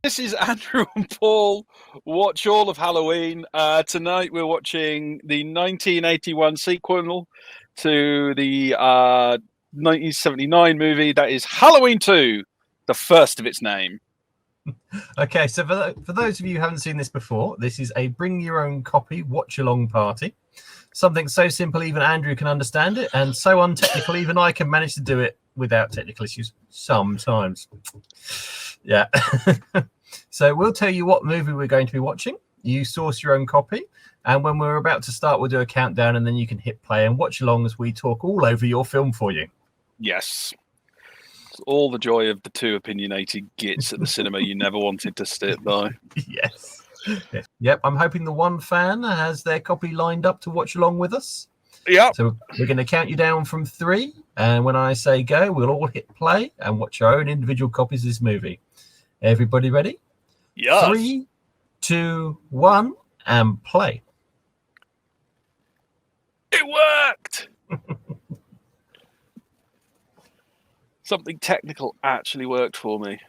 this is Andrew and Paul. Watch all of Halloween. Tonight we're watching the 1981 sequel to the 1979 movie that is Halloween 2, the first of its name. Okay, so for those of you who haven't seen this before, this is a bring your own copy watch-along party. Something so simple even Andrew can understand it, and so untechnical even I can manage to do it without technical issues sometimes. Yeah. So we'll tell you what movie we're going to be watching. You source your own copy, and when we're about to start, we'll do a countdown, and then you can hit play and watch along as we talk all over your film for you. Yes. It's all the joy of the two opinionated gits at the cinema you never wanted to sit by. Yes. Yep, I'm hoping the one fan has their copy lined up to watch along with us. Yep. So we're going to count you down from 3, and when I say go, we'll all hit play and watch our own individual copies of this movie. Everybody ready? Yes. 3, 2, 1, and play. It worked! Something technical actually worked for me.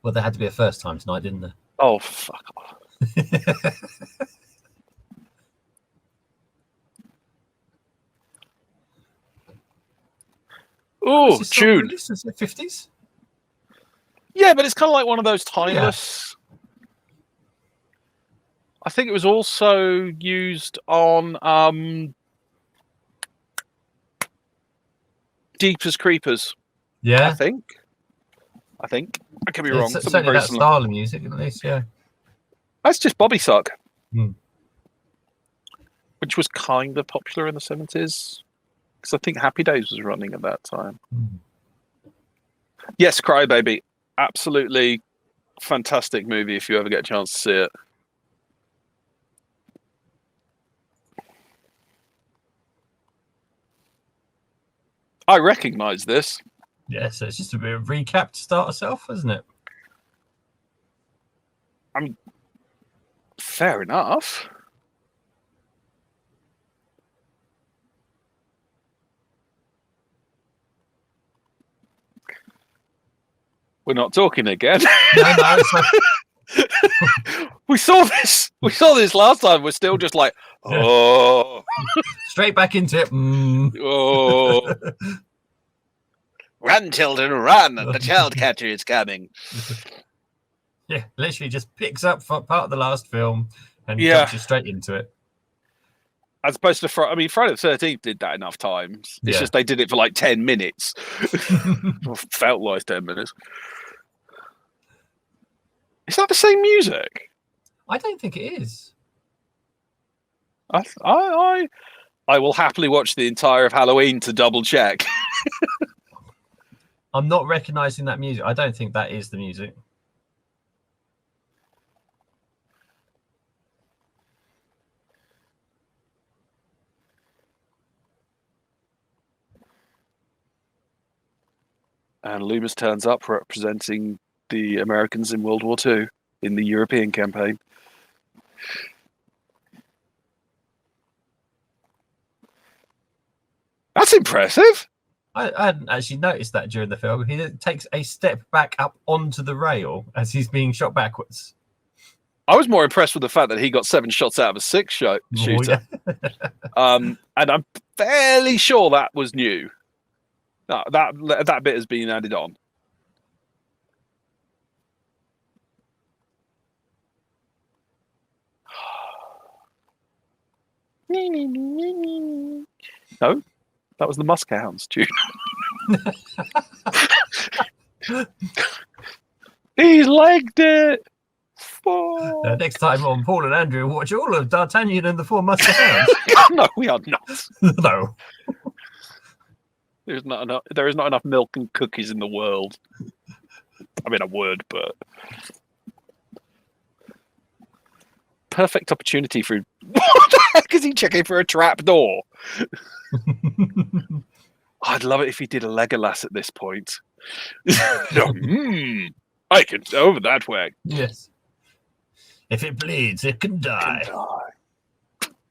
Well, there had to be a first time tonight, didn't there? Oh, fuck off. Oh, tune. This is the 50s? Yeah, but it's kind of like one of those timeless. Yeah. I think it was also used on Jeepers Creepers. Yeah. I think. I could be wrong. It's certainly that style of music, at least, yeah. That's just Bobby Sock. Hmm. Which was kind of popular in the 70s. Because I think Happy Days was running at that time. Yes, Crybaby. Absolutely fantastic movie if you ever get a chance to see it. I recognise this. Yeah, so it's just a bit of recap to start us off, isn't it? I mean, fair enough. We're not talking again. No. We saw this last time. We're still just like, oh. Straight back into it. Oh. Run, children, run. The child catcher is coming. Yeah, literally just picks up part of the last film and jumps you straight into it. As opposed to, Friday the 13th did that enough times. It's just they did it for like 10 minutes. Felt like 10 minutes. Is that the same music? I don't think it is. I will happily watch the entire of Halloween to double check. I'm not recognizing that music. I don't think that is the music. And Loomis turns up representing the Americans in World War II in the European campaign. That's impressive. I hadn't actually noticed that during the film. He takes a step back up onto the rail as he's being shot backwards. I was more impressed with the fact that he got 7 shots out of a 6 shooter. Yeah. And I'm fairly sure that was new. No, that bit has been added on. No, that was the Muskhounds tune. He's legged it. Next time on Paul and Andrew, watch all of D'Artagnan and the Four Musketeers. No, we are not. No. There is not enough milk and cookies in the world. I mean, I would, but perfect opportunity for. What the heck is he checking for a trap door? I'd love it if he did a Legolas at this point. I can over that way. Yes. If it bleeds, it can die.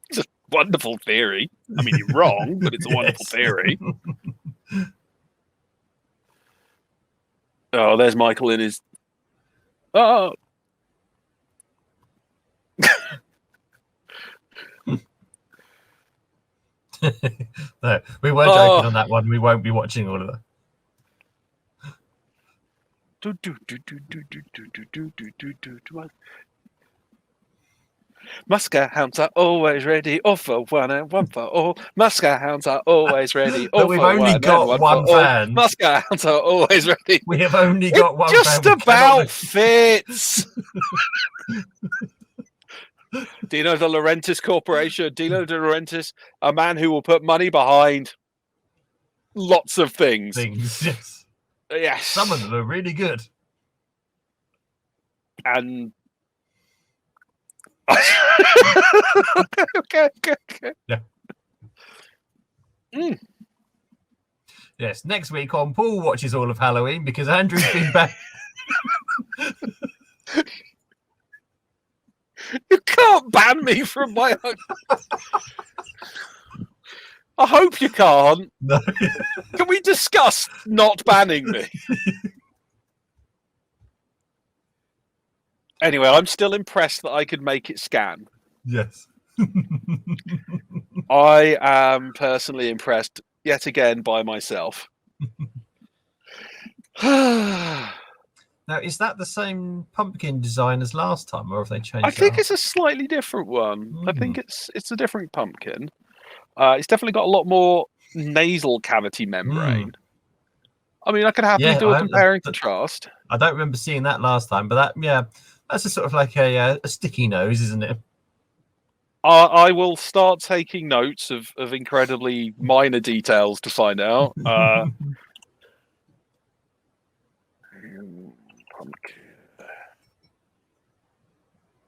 It's a wonderful theory. I mean, you're wrong, but it's a wonderful theory. Oh, there's Michael in his. Oh. No, we were joking on that one. We won't be watching all of that. Muscat hounds are always ready, all for one and one for all. Muscat hounds are always ready, all But we've for only one got and one one for all. fan. Muscat hounds are always ready. We have only got one Just fan. about fits. Dino De Laurentiis Corporation. Dino De Laurentiis, a man who will put money behind lots of things. Yes. Yes. Some of them are really good. And okay. Yeah. Yes. Next week on Paul watches all of Halloween because Andrew's been back. You can't ban me from my own. I hope you can't. No. Can we discuss not banning me? Anyway, I'm still impressed that I could make it scan. Yes. I am personally impressed yet again by myself. Now, is that the same pumpkin design as last time, or have they changed? I think it's a slightly different one. I think it's a different pumpkin. It's definitely got a lot more nasal cavity membrane. I mean, I could happily do a compare and contrast. I don't remember seeing that last time, but that's a sort of like a sticky nose, isn't it? I will start taking notes of incredibly minor details to find out.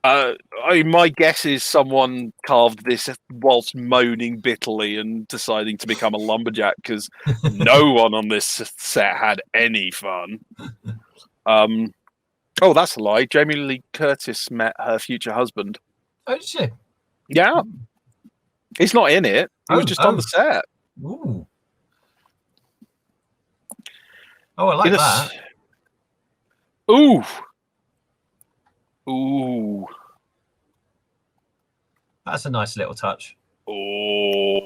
My guess is someone carved this whilst moaning bitterly and deciding to become a lumberjack because no one on this set had any fun. Oh, that's a lie. Jamie Lee Curtis met her future husband. Oh, did she? Yeah. He's not in it. He was just on the set. Ooh. Oh, I like that. Ooh. Ooh. That's a nice little touch. Oh.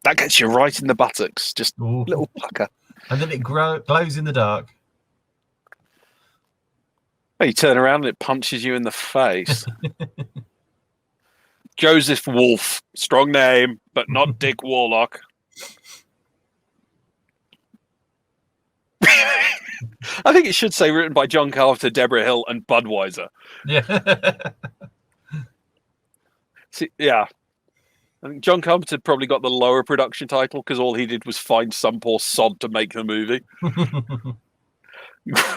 That gets you right in the buttocks. Just a little pucker. And then it glows in the dark. Well, you turn around and it punches you in the face. Joseph Wolf. Strong name, but not Dick Warlock. I think it should say written by John Carpenter, Debra Hill, and Budweiser. Yeah. See, yeah. I think John Carpenter probably got the lower production title because all he did was find some poor sod to make the movie.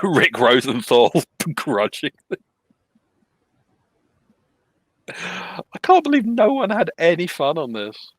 Rick Rosenthal, begrudgingly. I can't believe no one had any fun on this.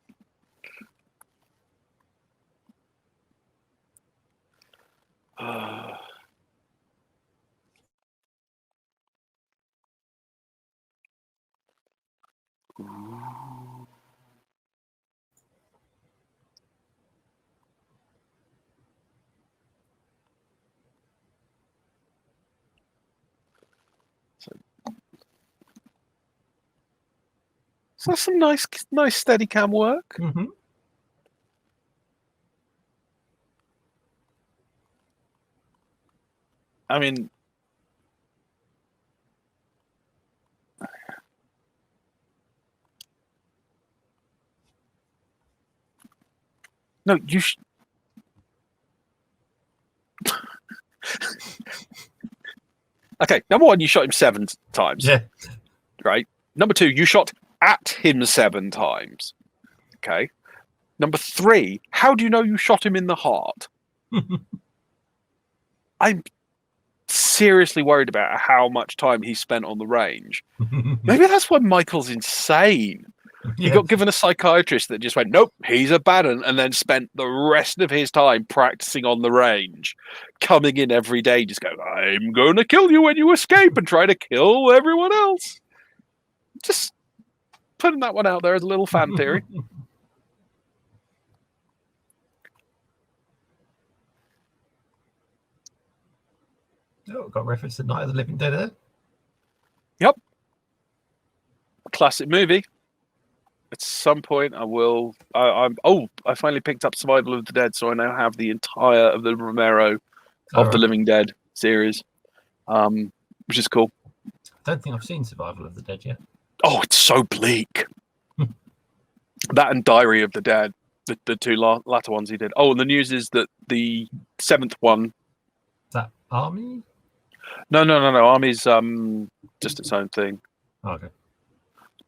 So some nice steady cam work. Mm-hmm. I mean, no, you. Okay, number one, you shot him 7 times. Yeah. Right. Number 2, you shot at him 7 times. Okay. Number 3, how do you know you shot him in the heart? I'm seriously worried about how much time he spent on the range. Maybe that's why Michael's insane. He got given a psychiatrist that just went, nope, he's a bad one, and then spent the rest of his time practicing on the range, coming in every day, just go, I'm going to kill you when you escape and try to kill everyone else. Just putting that one out there as a little fan theory. Oh, got reference to Night of the Living Dead there. Yep. Classic movie. At some point, I will. I finally picked up Survival of the Dead, so I now have the entire of the Romero of the Living Dead series, which is cool. I don't think I've seen Survival of the Dead yet. Oh, it's so bleak. That and Diary of the Dead, the two latter ones he did. Oh, and the news is that the 7th one. Is that Army? No. Army's just its own thing. Oh, okay.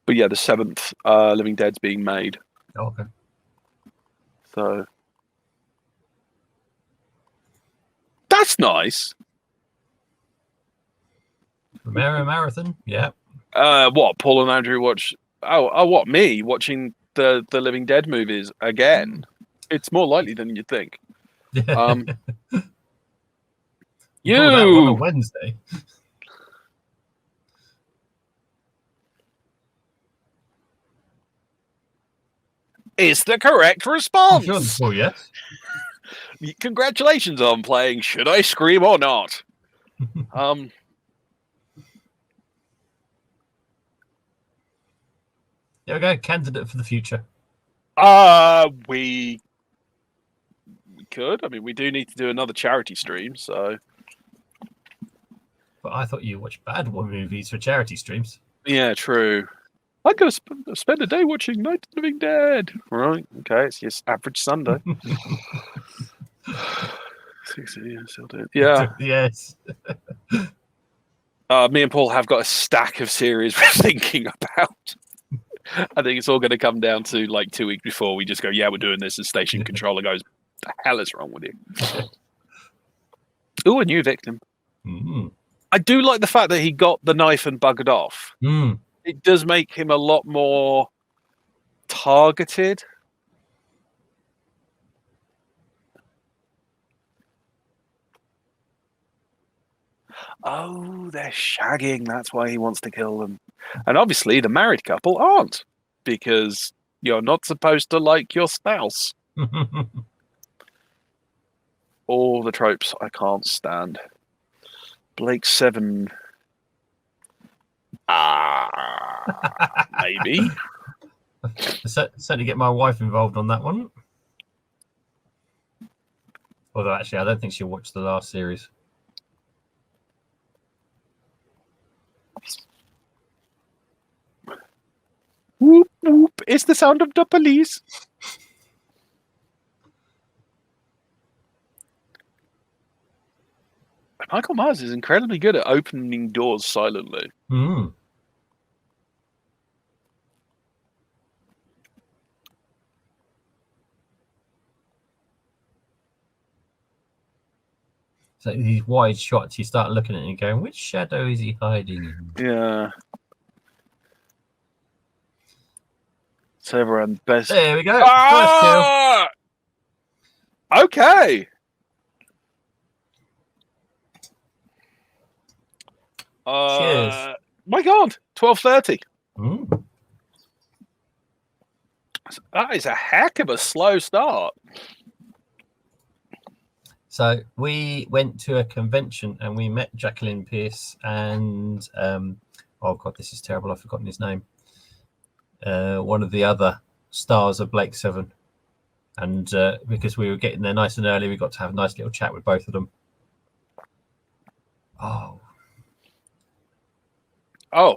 But yeah, the 7th Living Dead's being made. Oh, okay. So that's nice. Romero Marathon, yeah. What Paul and Andrew watch? Oh, what me watching the Living Dead movies again? It's more likely than you'd think. You You call that one on Wednesday. is the correct response. Oh, yes. Congratulations on playing Should I Scream or Not? There we go. Candidate for the future. We could. I mean, we do need to do another charity stream, so. But I thought you watched bad movies for charity streams. Yeah, true. I'm going to spend a day watching Night of the Living Dead. Right, okay, it's just average Sunday. Yeah. Yes. Me and Paul have got a stack of series we're thinking about. I think it's all going to come down to like 2 weeks before we just go, yeah, we're doing this, and station controller goes, the hell is wrong with you? Ooh, a new victim. Mm. I do like the fact that he got the knife and buggered off. Mm. It does make him a lot more targeted. Oh, they're shagging. That's why he wants to kill them. And obviously, the married couple aren't, because you're not supposed to like your spouse. All the tropes I can't stand. Blake 7. Maybe. Certainly get my wife involved on that one. Although, actually, I don't think she'll watch the last series. Whoop, whoop. It's the sound of the police. Michael Myers is incredibly good at opening doors silently. Mm. So these wide shots, you start looking at it and going, which shadow is he hiding in? Yeah. So everyone best. There we go. Ah! Okay. Cheers. My God, 12:30. Mm. That is a heck of a slow start. So we went to a convention and we met Jacqueline Pierce and oh God, this is terrible. I've forgotten his name. One of the other stars of Blake 7. And because we were getting there nice and early, we got to have a nice little chat with both of them. Oh,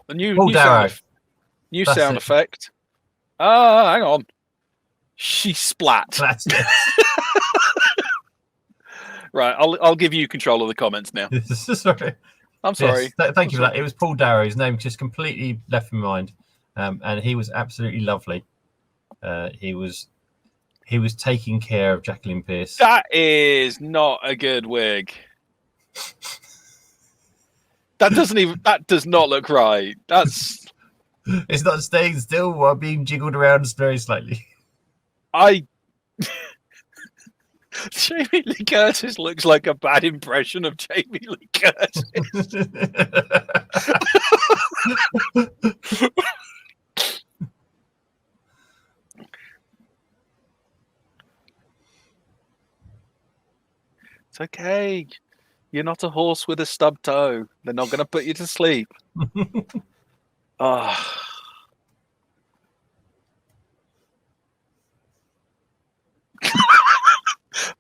a new sound effect. Hang on. She splat. That's it. Right, I'll give you control of the comments now. Sorry. I'm sorry. Yes, thank you for that. It was Paul Darrow. His name just completely left my mind, and he was absolutely lovely. He was taking care of Jacqueline Pierce. That is not a good wig. That does not look right. That's. It's not staying still while being jiggled around very slightly. Jamie Lee Curtis looks like a bad impression of Jamie Lee Curtis. It's okay. You're not a horse with a stubbed toe. They're not going to put you to sleep. Ah.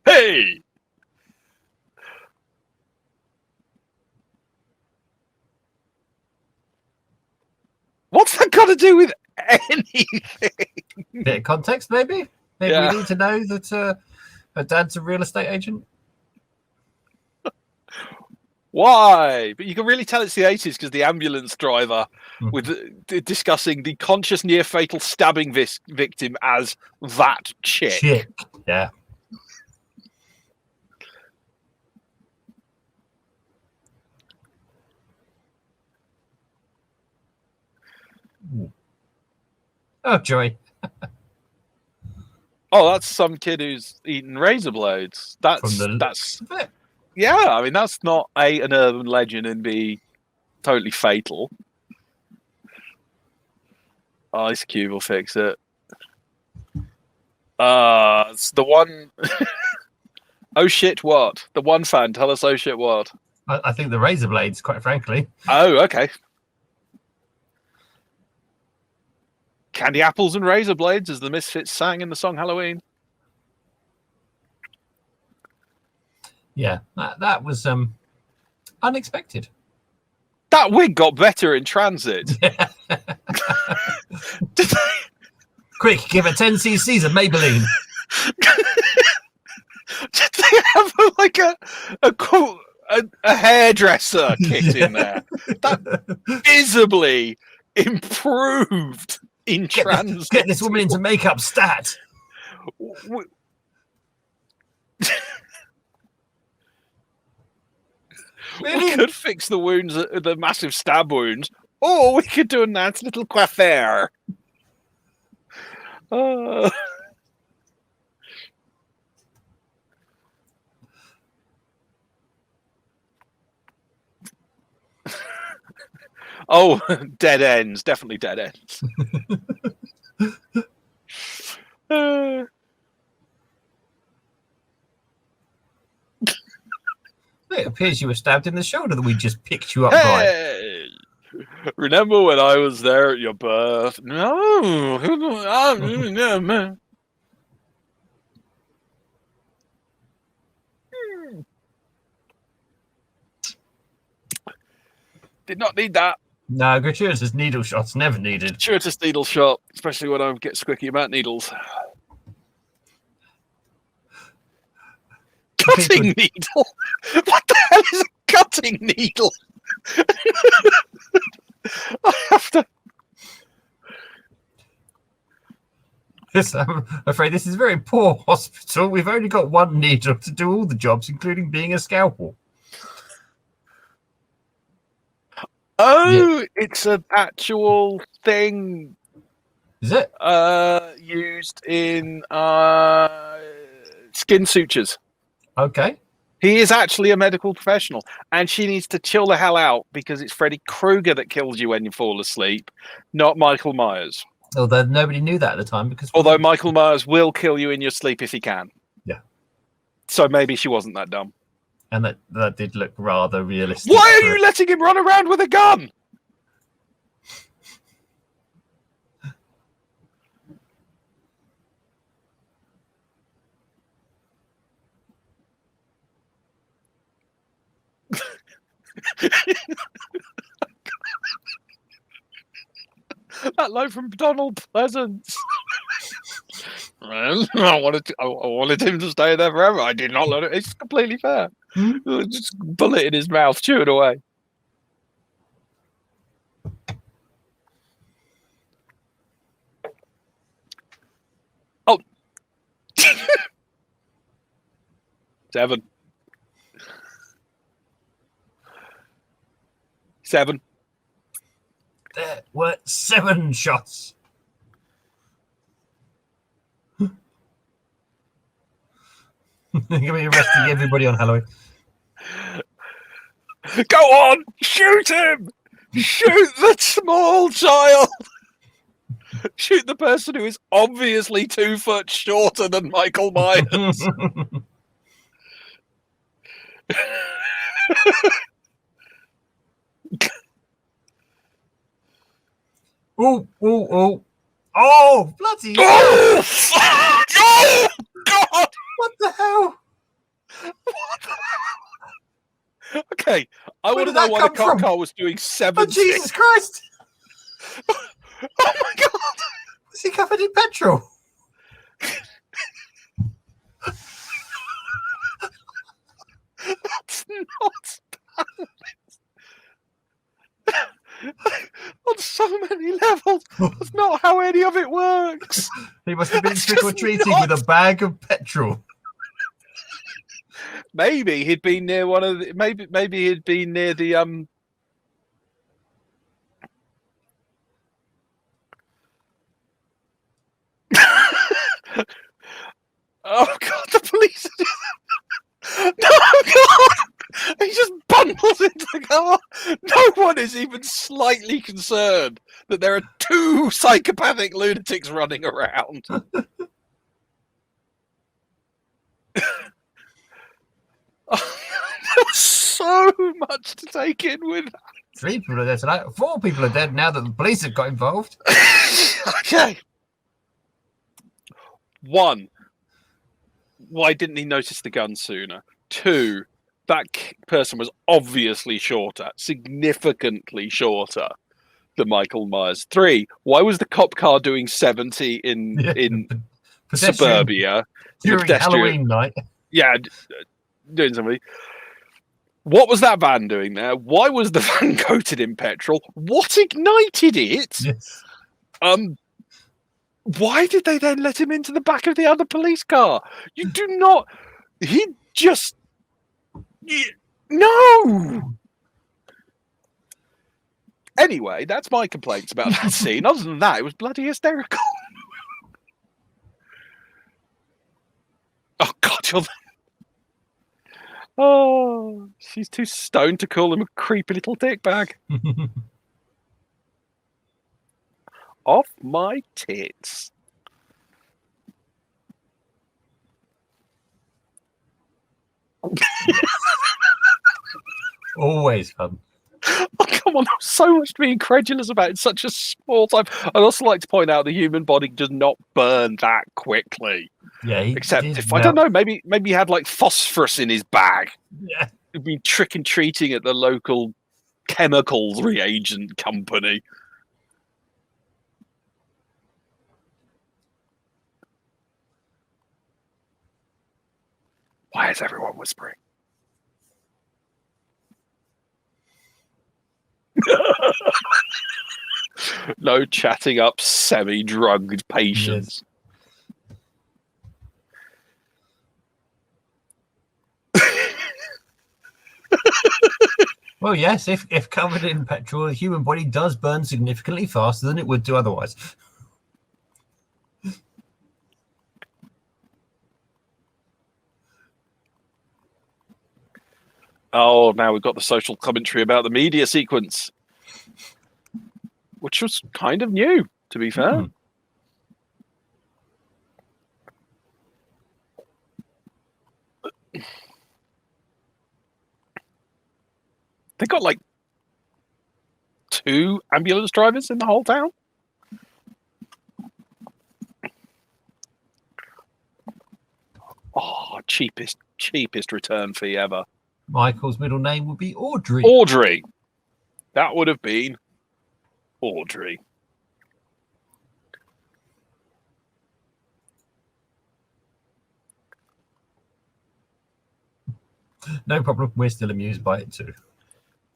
Hey! What's that got to do with anything? Bit of context, maybe? Maybe Yeah. we need to know that her dad's a real estate agent. Why? But you can really tell it's the 80s because the ambulance driver with discussing the conscious near fatal stabbing victim as that chick. Yeah. Ooh. Oh, joy. Oh, that's some kid who's eating razor blades. That's yeah, I mean, that's not A, an urban legend, and B, totally fatal. Ice Cube will fix it. It's the one. Oh shit! What? The one fan. Tell us. Oh shit! What? I think the razor blades, quite frankly. Oh, okay. Candy apples and razor blades, as the Misfits sang in the song Halloween. Yeah, that was unexpected. That wig got better in transit. Quick, give it 10 cc's of Maybelline. Did they have like a hairdresser kit in there that visibly improved in transit? Get this woman into makeup stat. We could fix the wounds, the massive stab wounds. Or we could do a nice little coiffure. Oh, dead ends. Definitely dead ends. It appears you were stabbed in the shoulder that we just picked you up by. Hey! Remember when I was there at your birth? No. Did not need that. No, gratuitous needle shots never needed. Gratuitous needle shot, especially when I get squicky about needles. Cutting needle? What the hell is a cutting needle? I have to. Yes, I'm afraid this is a very poor hospital. We've only got one needle to do all the jobs, including being a scalpel. Oh, yeah. It's an actual thing. Is it? Used in skin sutures. Okay. He is actually a medical professional, and she needs to chill the hell out because it's Freddy Krueger that kills you when you fall asleep, not Michael Myers. Although nobody knew that at the time, because although Michael Myers will kill you in your sleep if he can. Yeah. So maybe she wasn't that dumb. And that did look rather realistic. Why are you letting him run around with a gun? That line from Donald Pleasance. I wanted him to stay there forever. I did not let it. It's completely fair. Just bullet in his mouth, chew it away. Oh. 7. 7. There were 7 shots. You're arresting everybody on Halloween. Go on, shoot him! Shoot the small child! Shoot the person who is obviously 2 foot shorter than Michael Myers. Oh, oh, oh. Oh, bloody hell. Oh, God! What the hell? Okay, I Where want to did know that why the come cop from? car was doing Oh, 70. Jesus Christ. Oh my God! Was he covered in petrol? That's not on so many levels. That's not how any of it works. He must have been That's trick-or-treating just with a bag of petrol. Maybe he'd been near one of the. Maybe he'd been near the Oh God! The police. No, God! He just bundles into the car. No one is even slightly concerned that there are two psychopathic lunatics running around. There's so much to take in with. 3 people are dead tonight. 4 people are dead now that the police have got involved. Okay. 1. Why didn't he notice the gun sooner? 2. That person was obviously shorter, significantly shorter than Michael Myers. 3. Why was the cop car doing 70 in suburbia during Halloween night? Yeah, doing something. What was that van doing there? Why was the van coated in petrol? What ignited it? Yes. Why did they then let him into the back of the other police car? You do not. He just. No! Anyway, that's my complaints about that scene. Other than that, it was bloody hysterical. Oh, God, you're. Oh, she's too stoned to call him a creepy little dickbag. Off my tits. Always fun. Oh, come on, there's so much to be incredulous about in such a small time. I'd also like to point out the human body does not burn that quickly. Yeah, except if I don't know, maybe he had like phosphorus in his bag. Yeah. He'd been trick and treating at the local chemicals reagent company. Why is everyone whispering? No chatting up semi-drugged patients. Yes. Well, yes, if covered in petrol, the human body does burn significantly faster than it would do otherwise. Oh, now we've got the social commentary about the media sequence, which was kind of new, to be fair. They got like 2 ambulance drivers in the whole town. Oh, cheapest return fee ever. Michael's middle name would be Audrey. Audrey. That would have been Audrey. No problem. We're still amused by it too.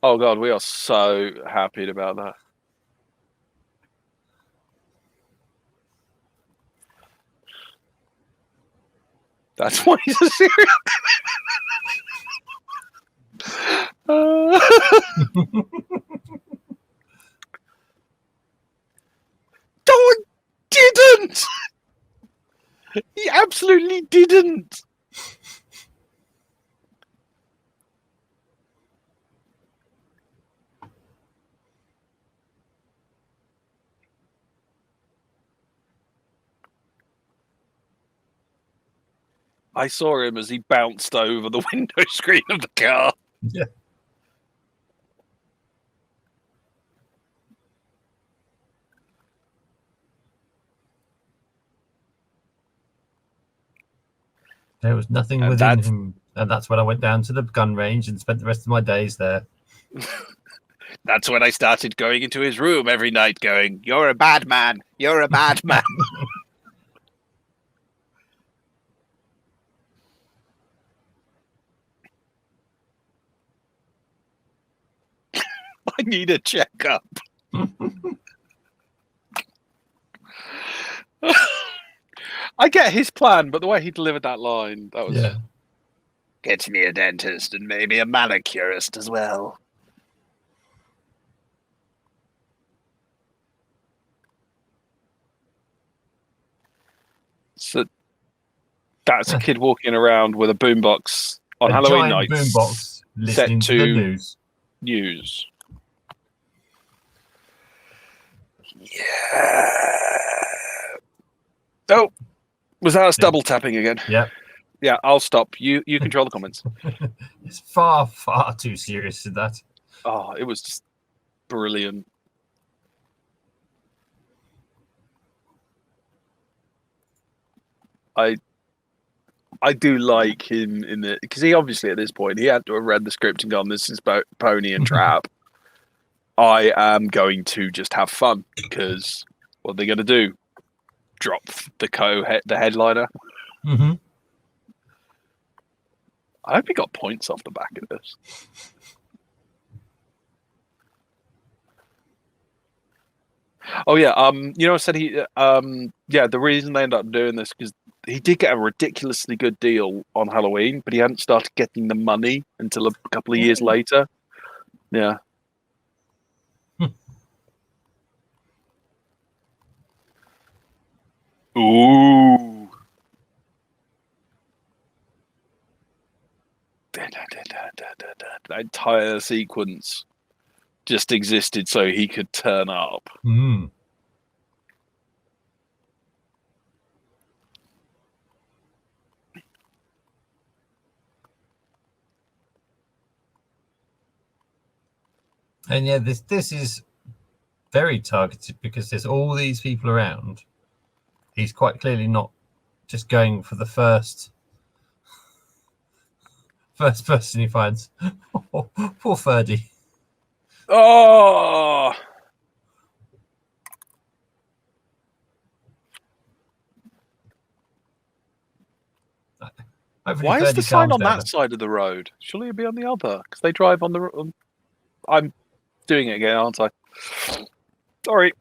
Oh, God, we are so happy about that. That's why he's a serial No, it didn't! He absolutely didn't! I saw him as he bounced over the window screen of the car. Yeah. There was nothing And within him. And that's when I went down to the gun range and spent the rest of my days there. That's when I started going into his room every night going, "You're a bad man. You're a bad man." I need a checkup. I get his plan, but the way he delivered that line, that was... Yeah. Get me a dentist and maybe a manicurist as well. So that's a kid walking around with a boombox on Halloween giant nights. Boombox listening to the news. News. Yeah. Oh, was that us double tapping again? Yeah. Yeah, I'll stop. You control the comments. It's far, far too serious to that. Oh, it was just brilliant. I do like him in the, because he obviously at this point he had to have read the script and gone, "This is Pony and Trap. I am going to just have fun because what are they going to do? Drop the headliner." Mm-hmm. I hope he got points off the back of this. Oh yeah, I said the reason they ended up doing this because he did get a ridiculously good deal on Halloween, but he hadn't started getting the money until a couple of years later. Yeah. Ooh. That entire sequence just existed so he could turn up. Mm. And yeah, this is very targeted because there's all these people around. He's quite clearly not just going for the first person he finds. Poor Ferdy. Oh! Hopefully Why is Ferdy the sign calms on down. that side of the road? Surely it'd be on the other, because they drive on the... I'm doing it again, aren't I? Sorry.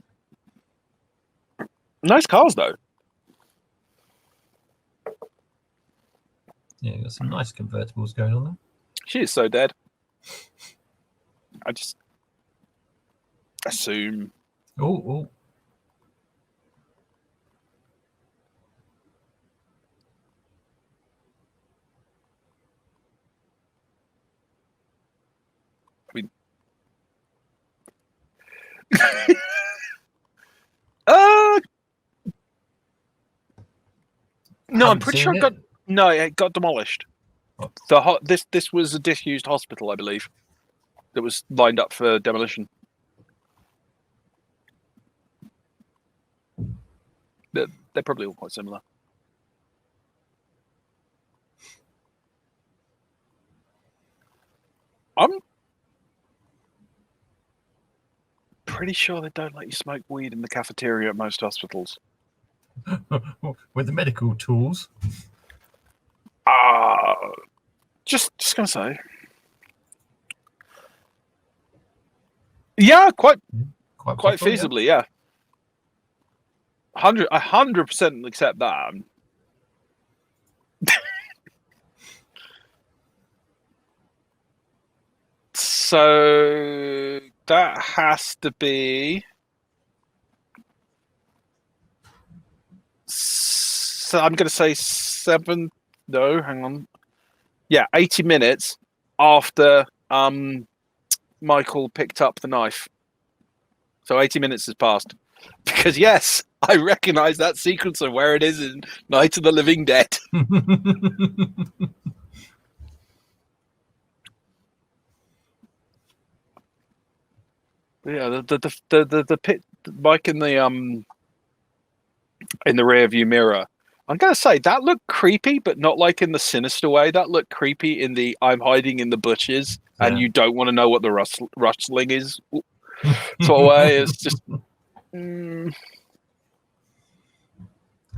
Nice cars, though. Yeah, got some nice convertibles going on there. She is so dead. I just assume. Oh. No, I'm pretty sure it got demolished. Oh. This was a disused hospital, I believe, that was lined up for demolition. They're probably all quite similar. I'm pretty sure they don't let you smoke weed in the cafeteria at most hospitals. With the medical tools. Just gonna say. Yeah, quite feasibly, yeah. 100% accept that. So that has to be. So I'm going to say 7. No, hang on. Yeah, 80 minutes after Michael picked up the knife. So 80 minutes has passed. Because yes, I recognise that sequence of where it is in Night of the Living Dead. Yeah, the pit, Mike in the rear view mirror I'm going to say that looked creepy, but not like in the sinister way. That looked creepy in the I'm hiding in the bushes and you don't want to know what the rustling is sort of way. It's just...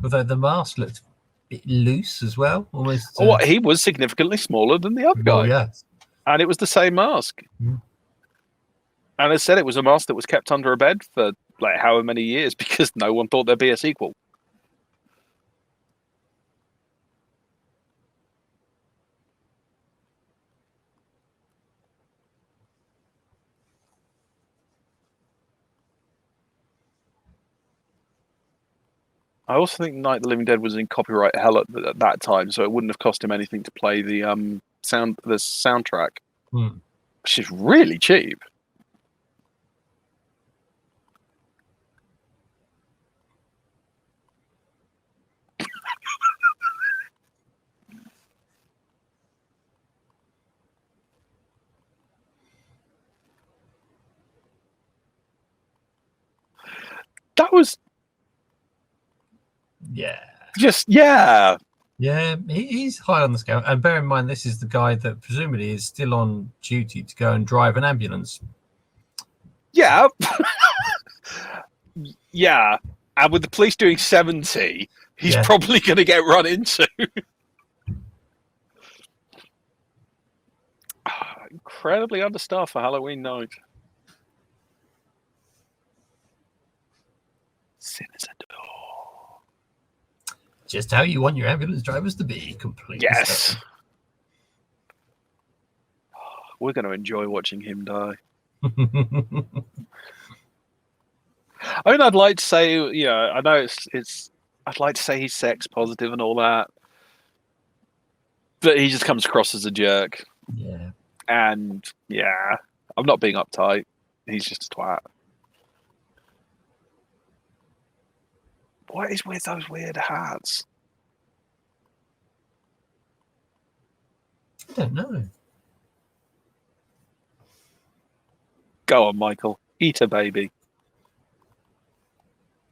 Although the mask looked a bit loose as well. Almost. He was significantly smaller than the other guy. Well, yeah. And it was the same mask. And I said it was a mask that was kept under a bed for like however many years because no one thought there'd be a sequel. I also think Night of the Living Dead was in copyright hell at that time, so it wouldn't have cost him anything to play the soundtrack, which is really cheap. That was yeah, he's high on the scale. And bear in mind, this is the guy that presumably is still on duty to go and drive an ambulance. Yeah. Yeah. And with the police doing 70, he's probably going to get run into. Incredibly understaffed for Halloween night. Sinners adore. Just how you want your ambulance drivers to be, completely. Yes. We're going to enjoy watching him die. I mean, I'd like to say, I know it's. I'd like to say he's sex positive and all that, but he just comes across as a jerk. Yeah. And I'm not being uptight. He's just a twat. What is with those weird hats? I don't know. Go on, Michael. Eat a baby.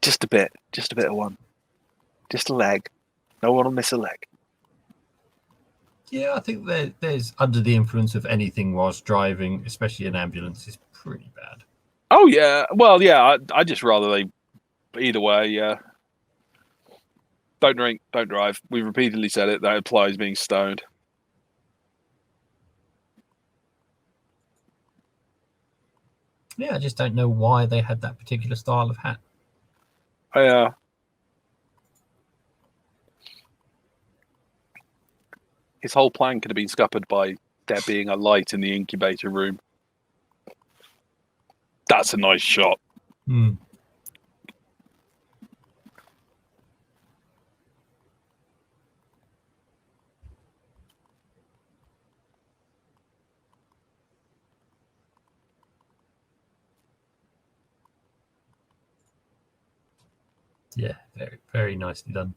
Just a bit of one. Just a leg. No one will miss a leg. Yeah, I think there's under the influence of anything whilst driving, especially an ambulance, is pretty bad. Oh yeah, well yeah. I just rather they. Either way, yeah. Don't drink, don't drive. We've repeatedly said it. That implies being stoned. Yeah, I just don't know why they had that particular style of hat. Yeah. His whole plan could have been scuppered by there being a light in the incubator room. That's a nice shot. Yeah, very, very nicely done.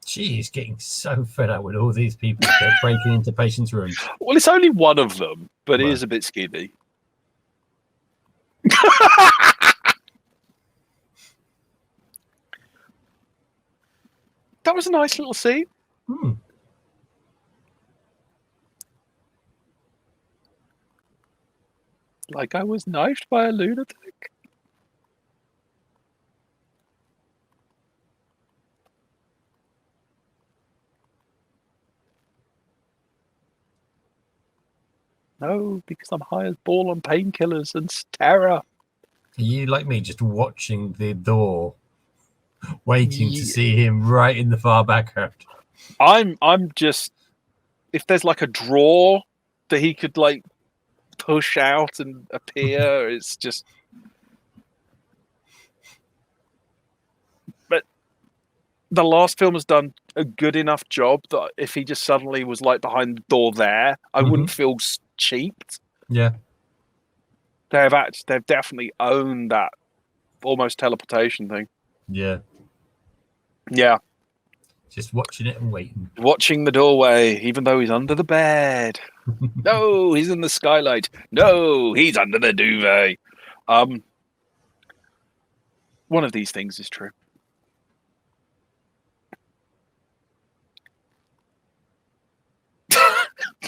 She's getting so fed up with all these people breaking into patients' rooms. Well, it's only one of them, but it is a bit skinny. That was a nice little scene. Like I was knifed by a lunatic. No, because I'm high as ball on painkillers and terror. Are you like me, just watching the door, waiting to see him right in the far background? I'm just, if there's like a drawer that he could like push out and appear, it's just the last film has done a good enough job that if he just suddenly was like behind the door there, I wouldn't feel cheaped. Yeah. They've definitely owned that almost teleportation thing. Yeah. Yeah. Just watching it and waiting. Watching the doorway, even though he's under the bed. No, he's in the skylight. No, he's under the duvet. One of these things is true.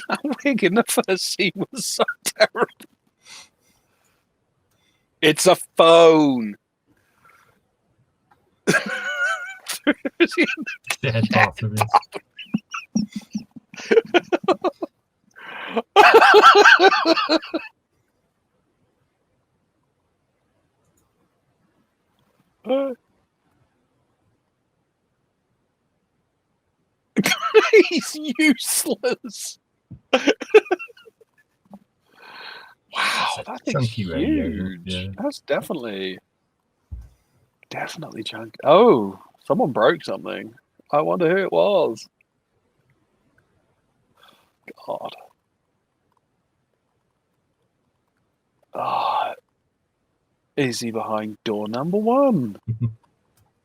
That wig in the first scene was so terrible. It's a phone. Dead half of it. He's useless. Wow, that thing's huge. Yeah. That's definitely chunky. Oh, someone broke something. I wonder who it was. God. Is he behind door number 1?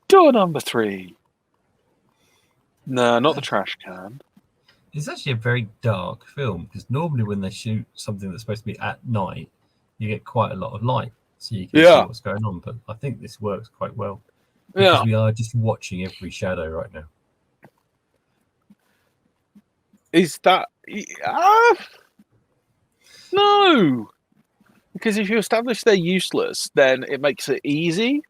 Door number 3? No, not the trash can. It's actually a very dark film because normally when they shoot something that's supposed to be at night, you get quite a lot of light, so you can see what's going on. But I think this works quite well because we are just watching every shadow right now. Is that no? Because if you establish they're useless, then it makes it easy.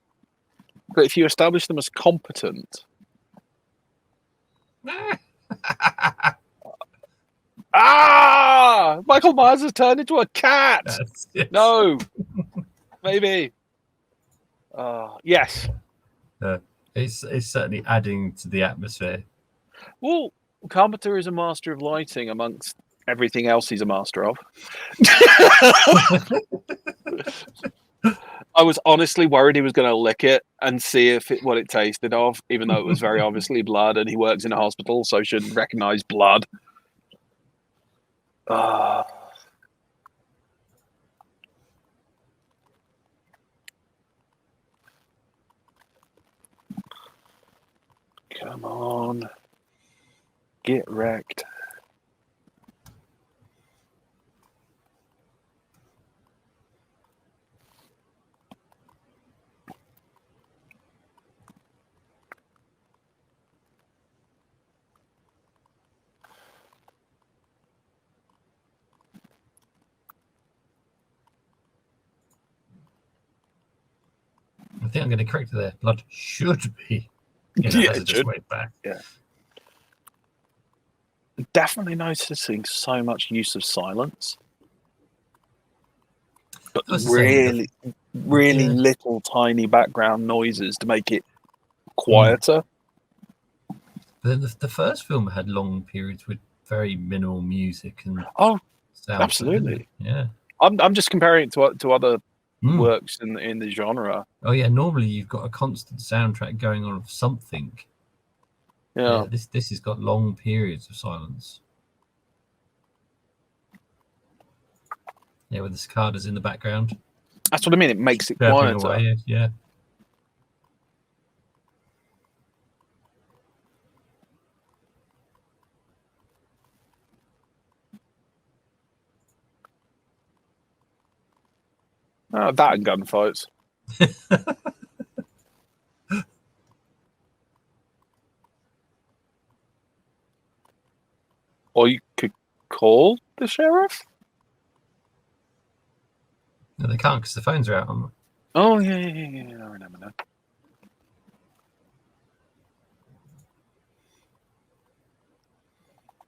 But if you establish them as competent, Michael Myers has turned into a cat. No, maybe. Yes. It's certainly adding to the atmosphere. Well, Carpenter is a master of lighting amongst everything else he's a master of. I was honestly worried he was going to lick it and see what it tasted of, even though it was very obviously blood, and he works in a hospital, so should recognize blood. Come on. Get wrecked. I think I'm going to correct it there. Blood should be in a hazardous way back. Yeah. Definitely noticing so much use of silence. But really little tiny background noises to make it quieter. But then the first film had long periods with very minimal music and sound. Absolutely. Yeah. I'm just comparing it to other works in the genre. Oh yeah, normally you've got a constant soundtrack going on of something. Yeah, this has got long periods of silence. Yeah, with the cicadas in the background. That's what I mean. It makes it quieter. Away, yeah. That and gunfights. Or you could call the sheriff? No, they can't because the phones are out on them. Oh, yeah. I remember that.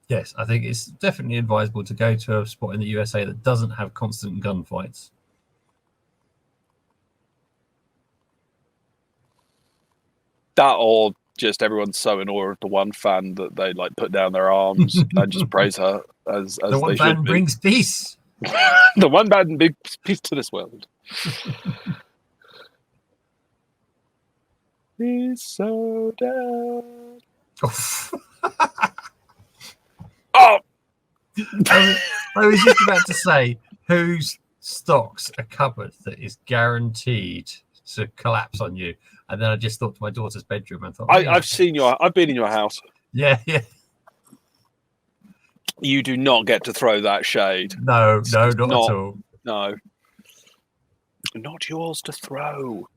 Yes, I think it's definitely advisable to go to a spot in the USA that doesn't have constant gunfights. That or just everyone's so in awe of the one fan that they like put down their arms and just praise her as the one fan brings peace. The one band brings peace to this world. He's so dead. Oh! I was just about to say, who stocks a cupboard that is guaranteed to collapse on you? And then I just thought to my daughter's bedroom and thought, I've been in your house. Yeah. You do not get to throw that shade. No, not at all. No. Not yours to throw.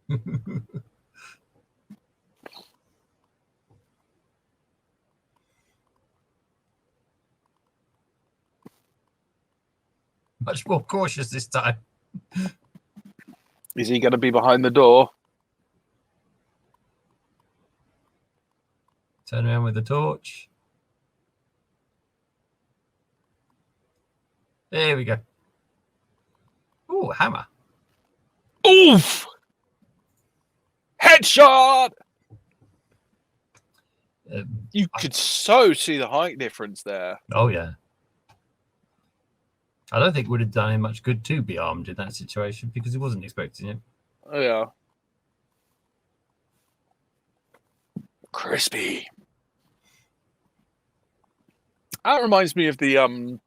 Much more cautious this time. Is he going to be behind the door? Turn around with the torch. There we go. Oh, hammer. Oof! Headshot! You could so see the height difference there. Oh, yeah. I don't think it would have done him much good to be armed in that situation because he wasn't expecting it. Oh, yeah. Crispy. That reminds me of the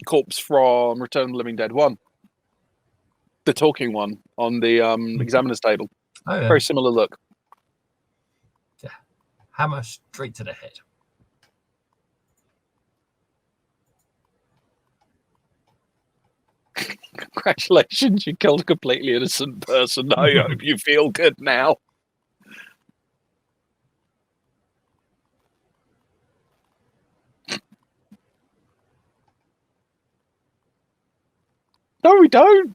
corpse from Return of the Living Dead 1. The talking one on the examiner's table. Oh, yeah. Very similar look. Yeah. Hammer straight to the head. Congratulations, you killed a completely innocent person. I hope you feel good now. No, we don't.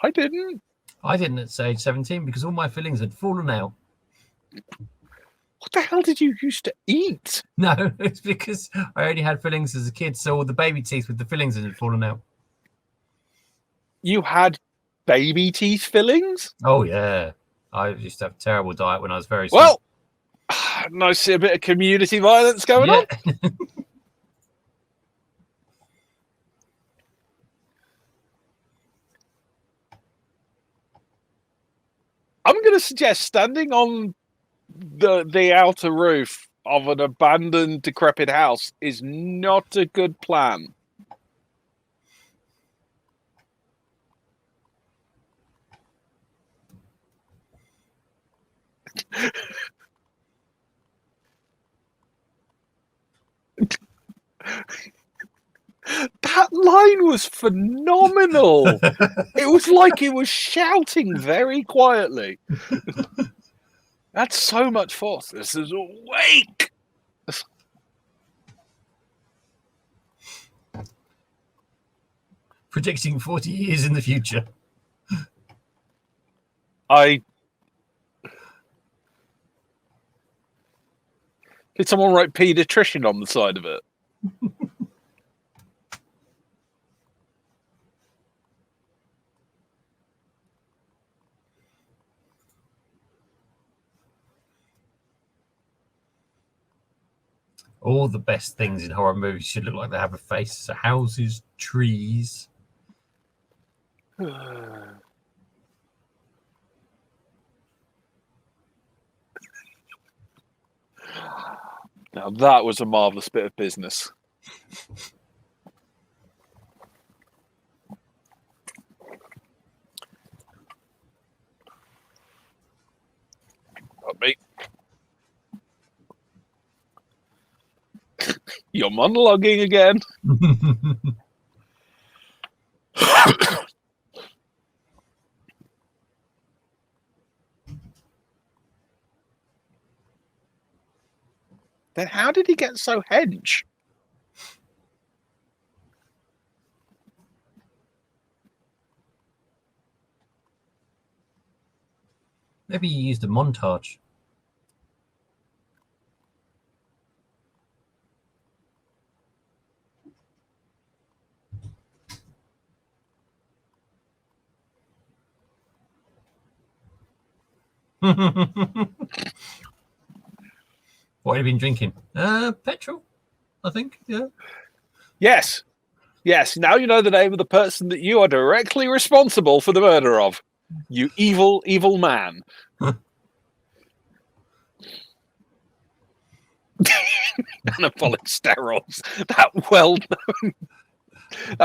I didn't. I didn't at age 17 because all my fillings had fallen out. What the hell did you used to eat? No, it's because I only had fillings as a kid, so all the baby teeth with the fillings had fallen out. You had baby teeth fillings? Oh, yeah. I used to have a terrible diet when I was very small. Well, nice to see a bit of community violence going on. I'm going to suggest standing on the outer roof of an abandoned, decrepit house is not a good plan. That line was phenomenal. It was like he was shouting very quietly. That's so much force. This is awake. Predicting 40 years in the future. Did someone write pediatrician on the side of it? All the best things in horror movies should look like they have a face. So houses, trees. Now that was a marvelous bit of business. Not me. You're monologuing again. Then how did he get so hench? Maybe you used a montage. What have you been drinking? Petrol. I think. Yeah. Yes. Yes. Now you know the name of the person that you are directly responsible for the murder of. You evil, evil man. Anabolic steroids. That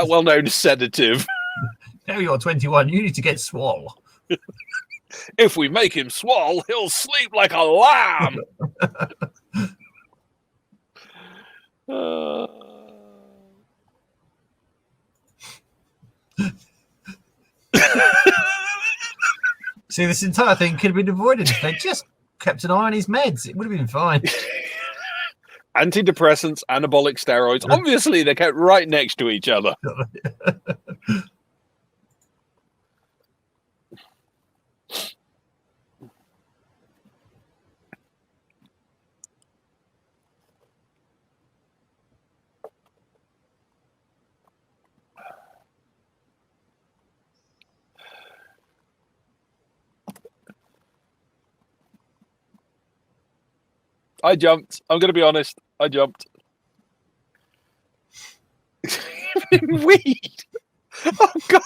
well-known sedative. Now you're 21. You need to get swole. If we make him swole, he'll sleep like a lamb. See, this entire thing could have been avoided if they just kept an eye on his meds. It would have been fine. Antidepressants, anabolic steroids. Obviously, they're kept right next to each other. I jumped. I'm going to be honest. I jumped. Weed. Oh, God.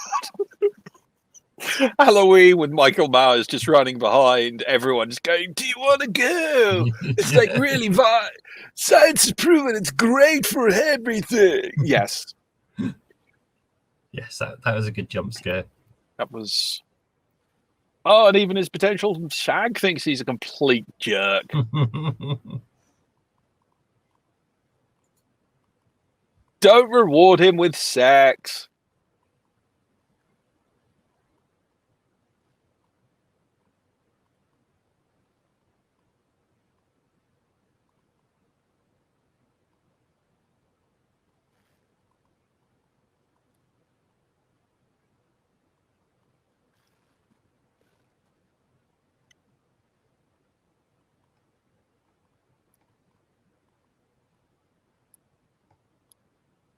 Halloween with Michael Myers just running behind. Everyone's going, do you want to go? It's like really science has proven it's great for everything. Yes. Yes, that was a good jump scare. That was... Oh, and even his potential shag thinks he's a complete jerk. Don't reward him with sex.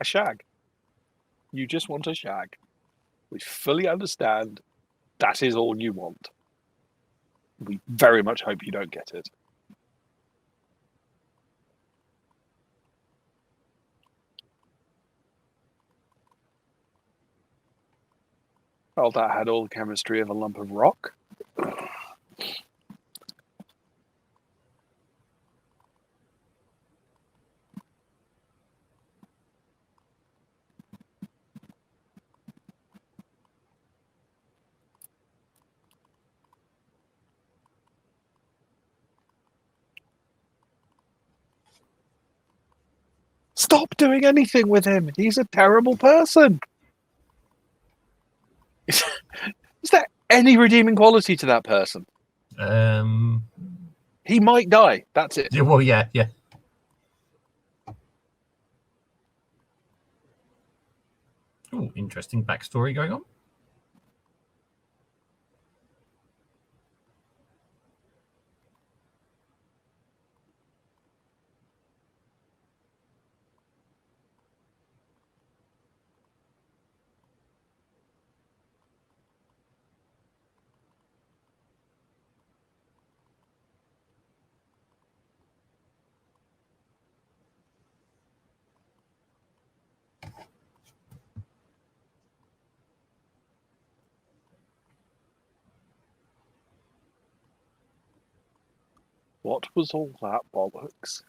A shag. You just want a shag. We fully understand that is all you want. We very much hope you don't get it. Well, that had all the chemistry of a lump of rock. Stop doing anything with him. He's a terrible person. Is there any redeeming quality to that person? He might die. That's it. Yeah, well, yeah. Oh, interesting backstory going on. What was all that bollocks?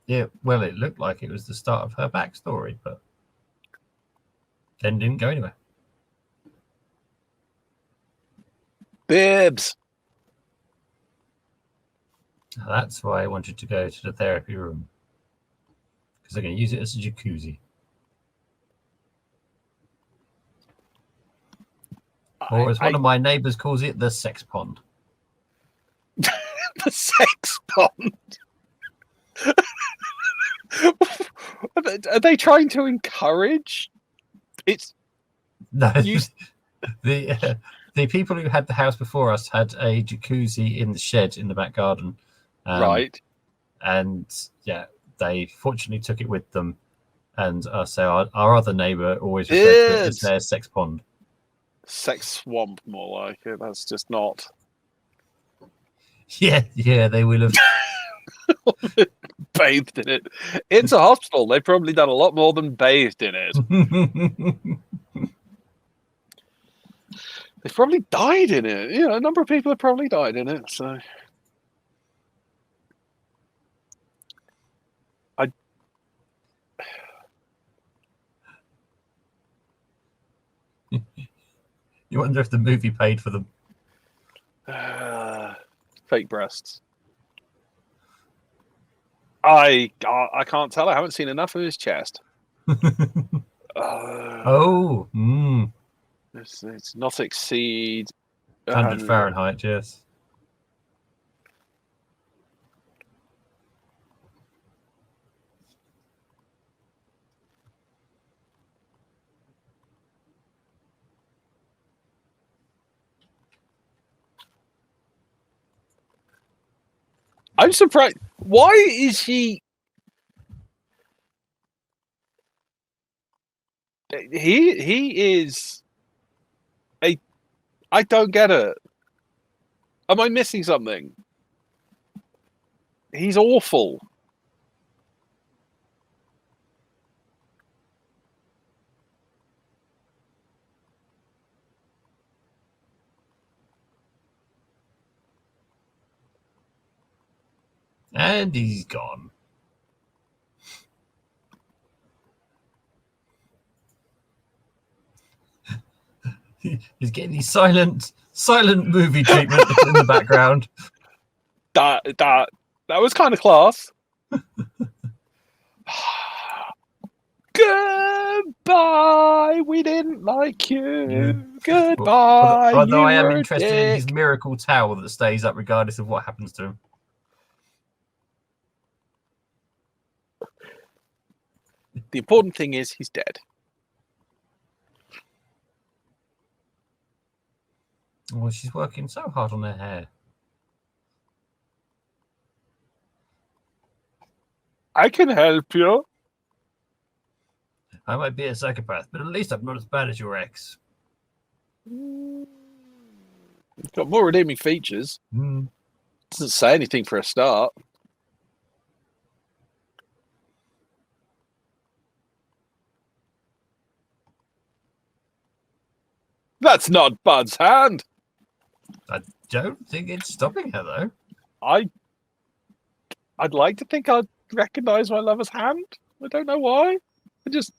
Yeah, well, it looked like it was the start of her backstory, but then didn't go anywhere. Bibs. That's why I wanted to go to the therapy room, because they're going to use it as a jacuzzi. Or as one of my neighbours calls it, the sex pond. The sex pond. Are they trying to encourage? It's no. The people who had the house before us had a jacuzzi in the shed in the back garden, right? And yeah, they fortunately took it with them. And so our other neighbour always referred to it as their sex pond. Sex swamp, more like it. That's just not. Yeah, they will have Bathed in it. It's a hospital. They've probably done a lot more than bathed in it. They've probably died in it. You know, a number of people have probably died in it. So, You wonder if the movie paid for them. Fake breasts. I can't tell. I haven't seen enough of his chest. It's not exceed 100 Fahrenheit, yes. I'm surprised. Why is he? He is a. I don't get it. Am I missing something? He's awful. And he's gone. He's getting these silent movie treatment in the background. That was kind of class. Goodbye. We didn't like you. Yeah. Goodbye. Although I am interested in his miracle towel that stays up regardless of what happens to him. The important thing is he's dead. Oh, she's working so hard on her hair. I can help you. I might be a psychopath, but at least I'm not as bad as your ex. He's got more redeeming features. Mm. Doesn't say anything for a start. That's not Bud's hand. I don't think it's stopping her, though. I'd like to think I'd recognize my lover's hand. I don't know why. I just...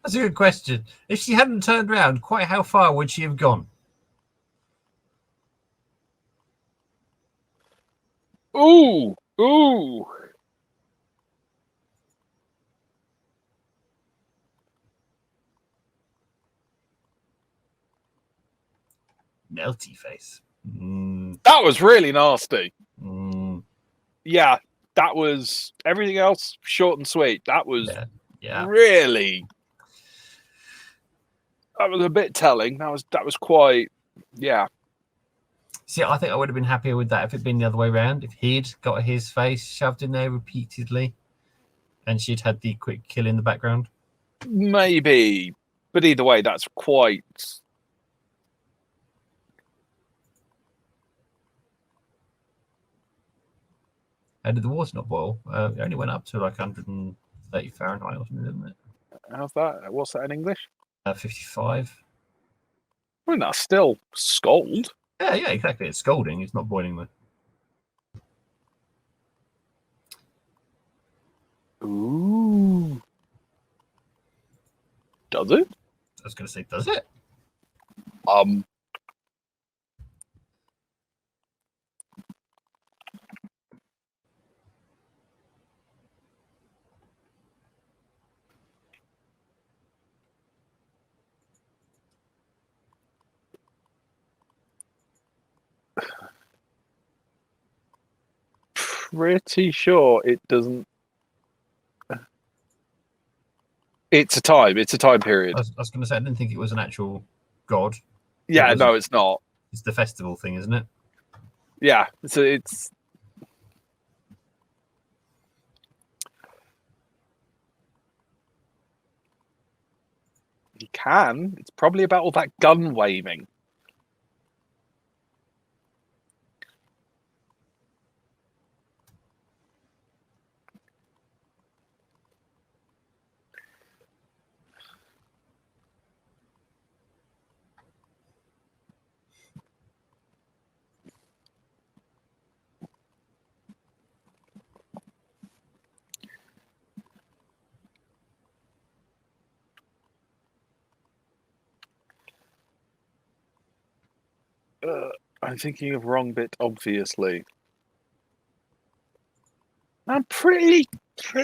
That's a good question. If she hadn't turned around, quite how far would she have gone? Ooh! Ooh! Melty face. Mm. That was really nasty. Mm. Yeah, that was... Everything else, short and sweet. That was really... That was a bit telling. That was quite... Yeah. See, I think I would have been happier with that if it'd been the other way around. If he'd got his face shoved in there repeatedly and she'd had the quick kill in the background. Maybe. But either way, that's quite... How did the water not boil? It only went up to like 130 Fahrenheit or something, didn't it? How's that? What's that in English? 55. I mean, that's still scald. Yeah, exactly. It's scalding. It's not boiling, though. Ooh. Does it? I was going to say, does it? Pretty sure it doesn't. It's a time period. I was going to say, I didn't think it was an actual god. Yeah, no, it's not. It's the festival thing, isn't it? Yeah, it's can. It's probably about all that gun waving. I'm thinking of wrong bit, obviously. I'm pretty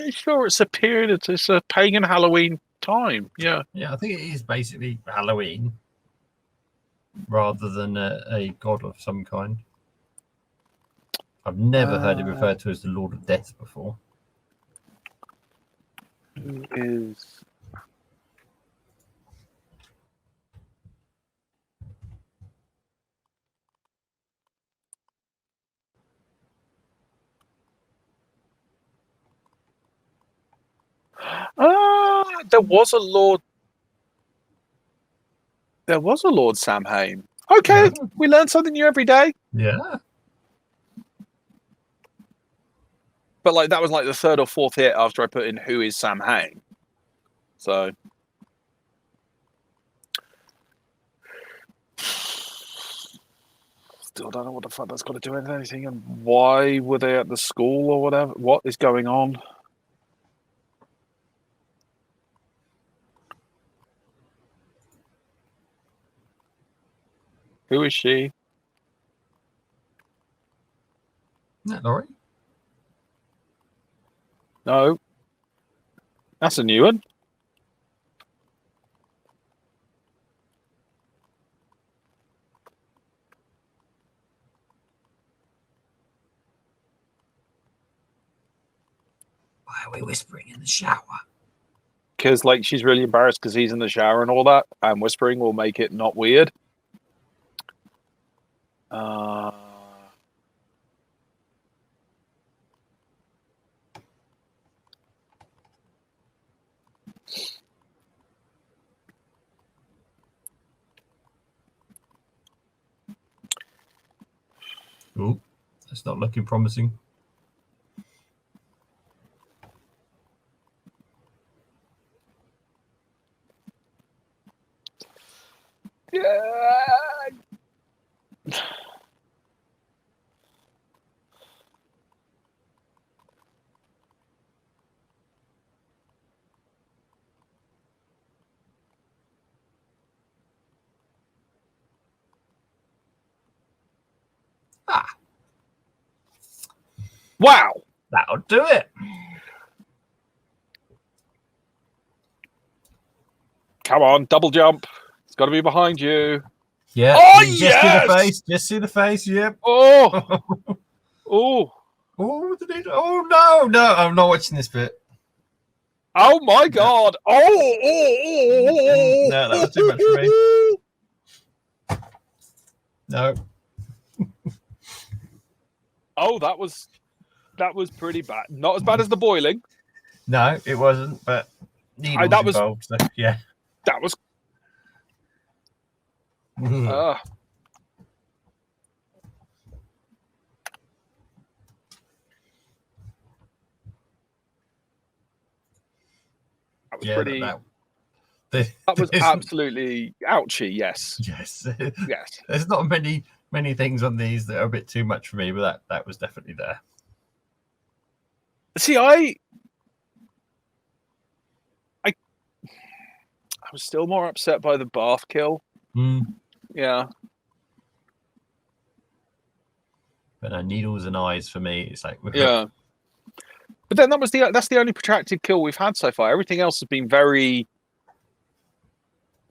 sure it's a period. It's a pagan Halloween time. Yeah. Yeah, I think it is basically Halloween rather than a god of some kind. I've never heard it referred to as the Lord of Death before. Who is... there was a Lord. There was a Lord Samhain. Okay, we learn something new every day. Yeah. But like that was like the third or fourth hit after I put in who is Samhain. So still don't know what the fuck that's got to do with anything, and why were they at the school or whatever? What is going on? Who is she? Isn't that Laurie? No. That's a new one. Why are we whispering in the shower? Because like she's really embarrassed because he's in the shower and all that, and whispering will make it not weird. Oh, that's not looking promising. Wow. That'll do it. Come on, double jump. It's got to be behind you. Yeah. Oh, just yes! see the face. Just see the face. Yep. Oh. Oh. Oh, no. I'm not watching this bit. Oh, my God. Oh. No, that was too much for me. No. Oh, that was pretty bad. Not as bad as the boiling. No, it wasn't, but that was involved, so, yeah. That was that was pretty. That was absolutely ouchy. Yes. Yes. Yes. There's not many things on these that are a bit too much for me, but that was definitely there. See, I was still more upset by the bath kill. Yeah. But no, needles and eyes for me, it's like yeah. But then that's the only protracted kill we've had so far. Everything else has been very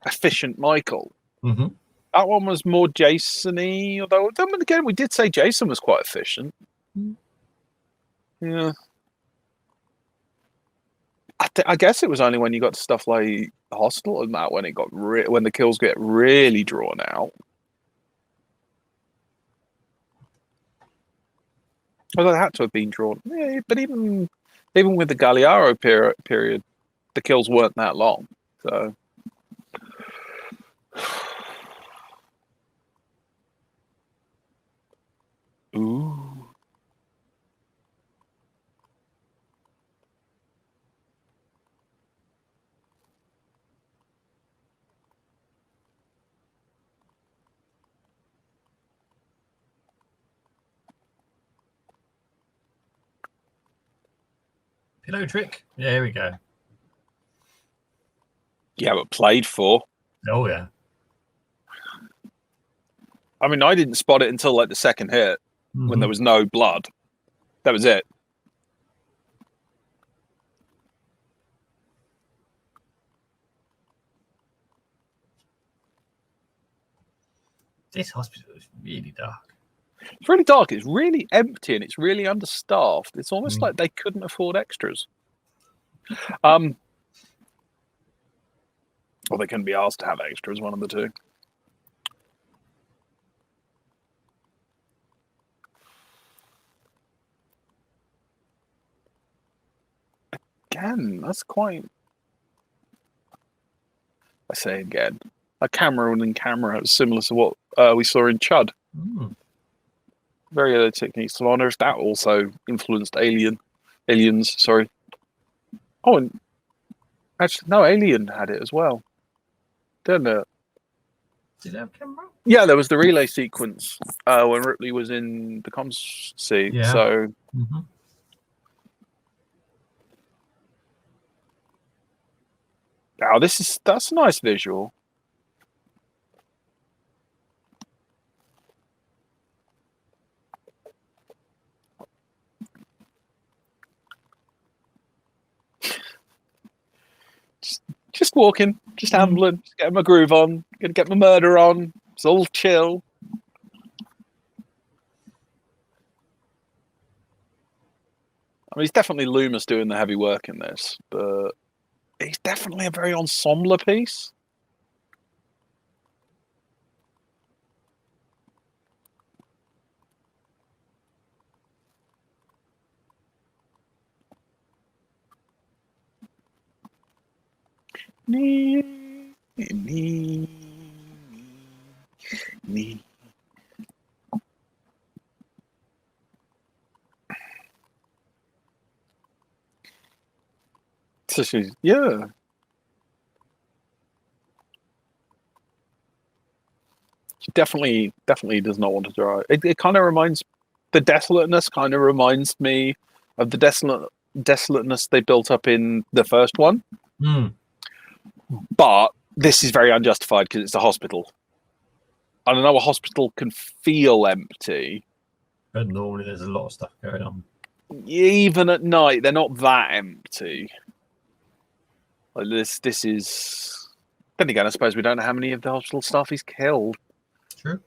efficient, Michael. Mm-hmm. That one was more Jason-y, although then again we did say Jason was quite efficient. Yeah. I guess it was only when you got to stuff like the hospital and that when it got when the kills get really drawn out. Well, that had to have been drawn. Yeah, but even with the Galliaro period, the kills weren't that long. So Ooh. Pillow trick. Yeah, here we go. Yeah, but played for. Oh yeah. I mean, I didn't spot it until like the second hit when there was no blood. That was it. This hospital is really dark. It's really dark. It's really empty, and it's really understaffed. It's almost like they couldn't afford extras. Or they couldn't be asked to have extras. One of the two. Again, that's quite. I say again, a camera within camera is similar to what we saw in Chud. Very early techniques. So I wonder if that also influenced Aliens. Sorry. Oh, and actually, no, Alien had it as well. Didn't it? Did it have camera? Yeah, there was the relay sequence when Ripley was in the comms seat. Yeah. So. Wow, that's a nice visual. Just walking, just ambling, just getting my groove on, gonna get my murder on. It's all chill. I mean, it's definitely Loomis doing the heavy work in this, but it's definitely a very ensemble piece. So she's, yeah. She definitely does not want to drive. It kind of reminds, the desolateness kind of reminds me of the desolateness they built up in the first one. But this is very unjustified because it's a hospital. I don't know, a hospital can feel empty. But normally there's a lot of stuff going on. Even at night, they're not that empty. Like this is. Then again, I suppose we don't know how many of the hospital staff he's killed. True.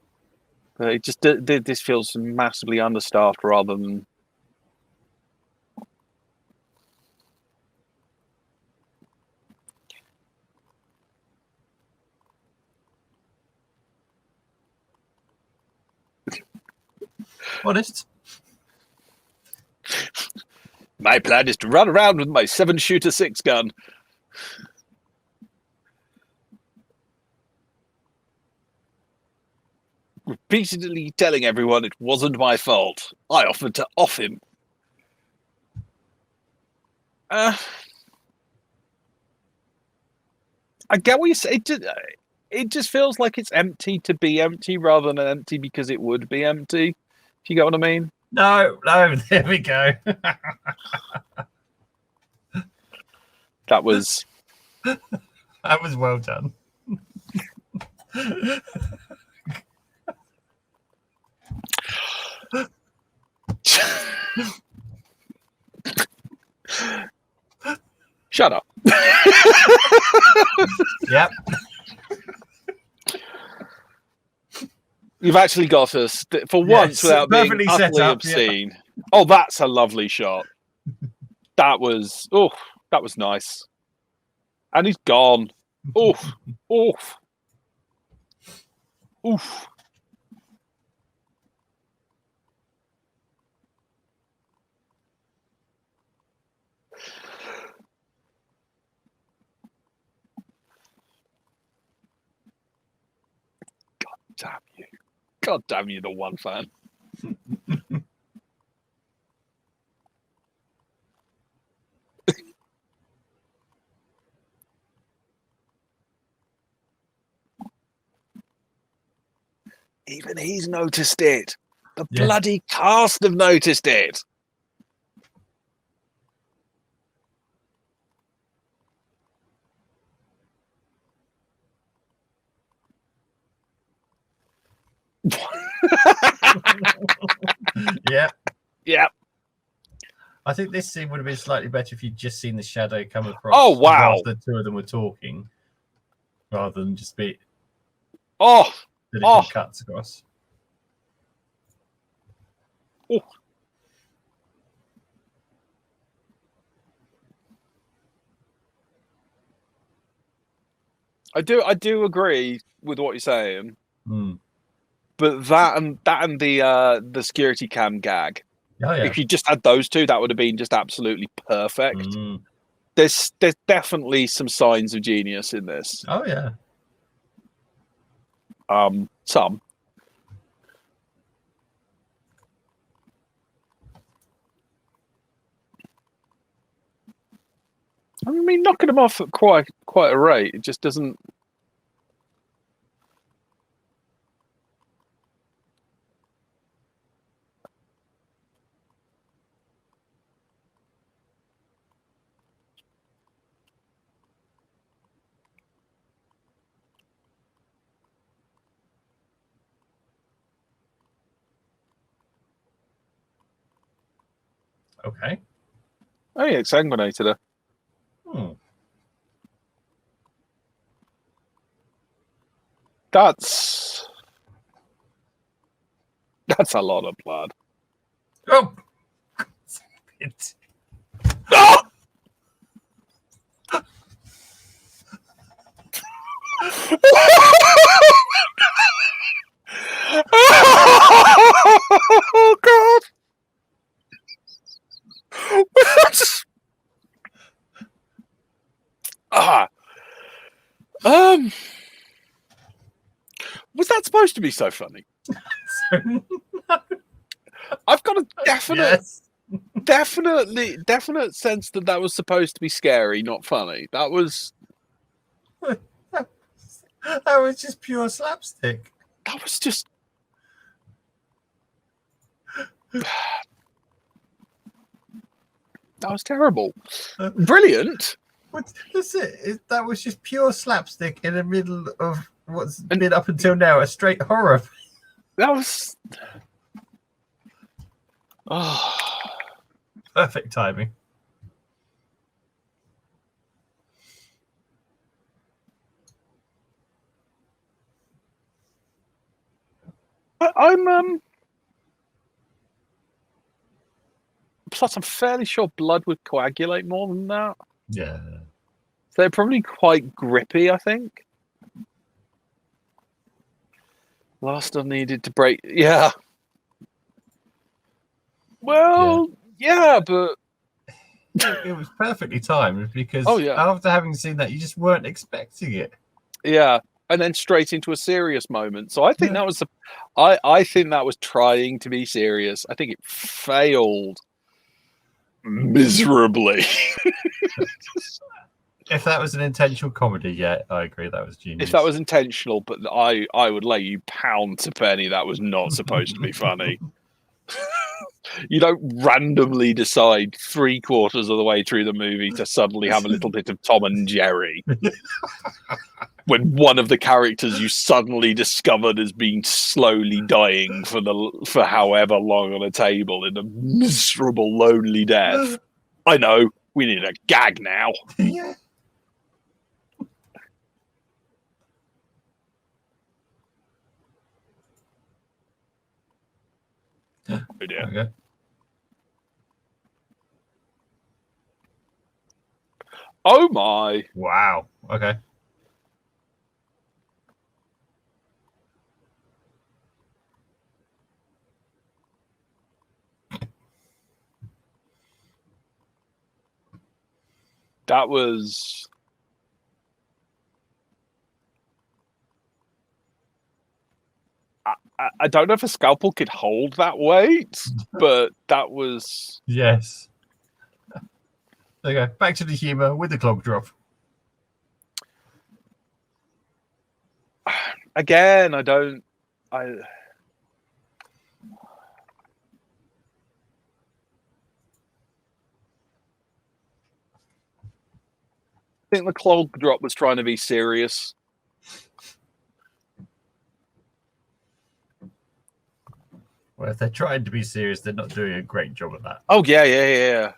But it just this feels massively understaffed rather than. Honest. My plan is to run around with my 7-shooter 6-gun. Repeatedly telling everyone it wasn't my fault. I offered to off him. I get what you say. It just feels like it's empty to be empty rather than empty because it would be empty. If you get what I mean? No, there we go. That was well done. Shut up. Yep. You've actually got us for once without being utterly obscene. Yeah. Oh, that's a lovely shot. That was nice. And he's gone. Oof. Oof. Oof. God damn you, the one fan. Even he's noticed it. The bloody cast have noticed it. Yeah. Yeah. I think this scene would have been slightly better if you'd just seen the shadow come across. Oh, wow. Whilst the two of them were talking, rather than just be. Oh. The different cuts across. Oh. I do agree with what you're saying. But that and the security cam gag. Oh, yeah. If you just had those two, that would have been just absolutely perfect. There's definitely some signs of genius in this. Oh, yeah. Some. I mean, knocking them off at quite a rate. It just doesn't. Okay. Oh yeah, exsanguinated her. That's a lot of blood. Oh! Oh! Oh God! Was that supposed to be so funny? I've got a definite sense that was supposed to be scary, not funny. That was just pure slapstick. That was just. That was terrible. Brilliant. That's it. That was just pure slapstick in the middle of what's been up until now a straight horror. That was. Perfect timing. Plus, I'm fairly sure blood would coagulate more than that. Yeah. So they're probably quite grippy, I think. Last I needed to break. Yeah. Well, yeah, but. It was perfectly timed because after having seen that, you just weren't expecting it. Yeah. And then straight into a serious moment. So I think that was I think that was trying to be serious. I think it failed miserably. If that was an intentional comedy, yeah, I agree. That was genius. If that was intentional, but I would lay you pound to penny that was not supposed to be funny. You don't randomly decide 3/4 of the way through the movie to suddenly have a little bit of Tom and Jerry. When one of the characters you suddenly discovered as being slowly dying for however long on a table in a miserable, lonely death. I know, we need a gag now. Yeah. Oh dear. Okay. Oh my. Wow. Okay. That was. I don't know if a scalpel could hold that weight, but that was. Yes. There you go. Back to the humour with the clog drop. Again, think the clog drop was trying to be serious. Well, if they're trying to be serious, they're not doing a great job at that. Oh, yeah.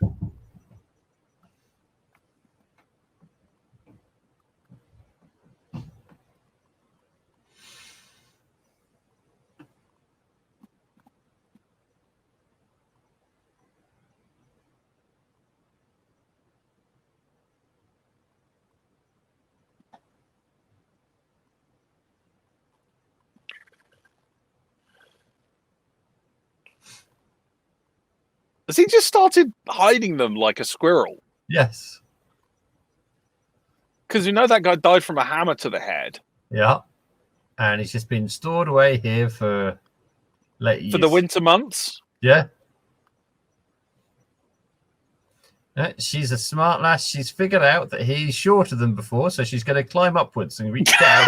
Has he just started hiding them like a squirrel? Yes. Because you know that guy died from a hammer to the head. Yeah. And he's just been stored away here for late years. For the winter months? Yeah. She's a smart lass. She's figured out that he's shorter than before, so she's going to climb upwards and reach down.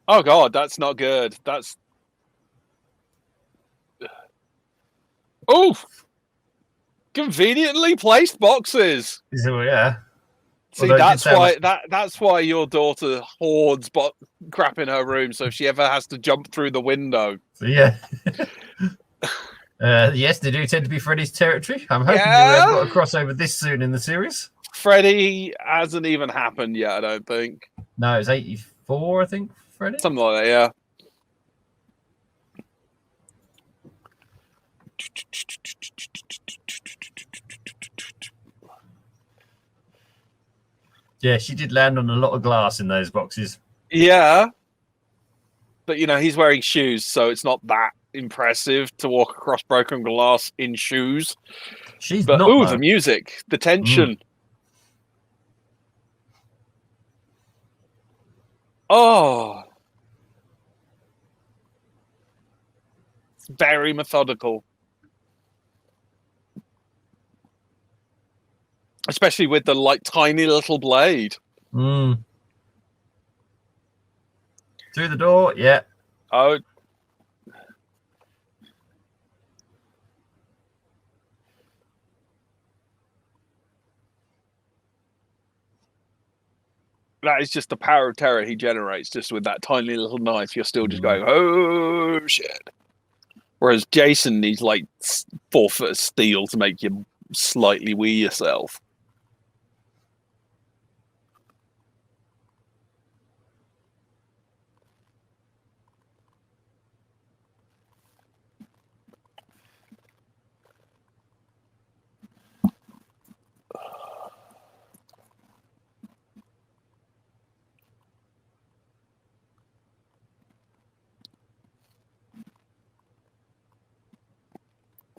Oh, God, that's not good. That's... Oh! Conveniently placed boxes. So, yeah. See, that's why your daughter hoards crap in her room, so if she ever has to jump through the window. So, yeah. Yes, they do tend to be Freddy's territory. I'm hoping we've got a crossover this soon in the series. Freddy hasn't even happened yet, I don't think. No, it's 84, I think, Freddy. Something like that, yeah. Yeah, she did land on a lot of glass in those boxes. Yeah. But, you know, he's wearing shoes, so it's not that impressive to walk across broken glass in shoes. She's but, not. Ooh, the music, the tension. Oh. It's very methodical. Especially with the, like, tiny little blade. Through the door, yeah. Oh. That is just the power of terror he generates just with that tiny little knife. You're still just going, oh, shit. Whereas Jason needs, like, 4 foot of steel to make you slightly wee yourself.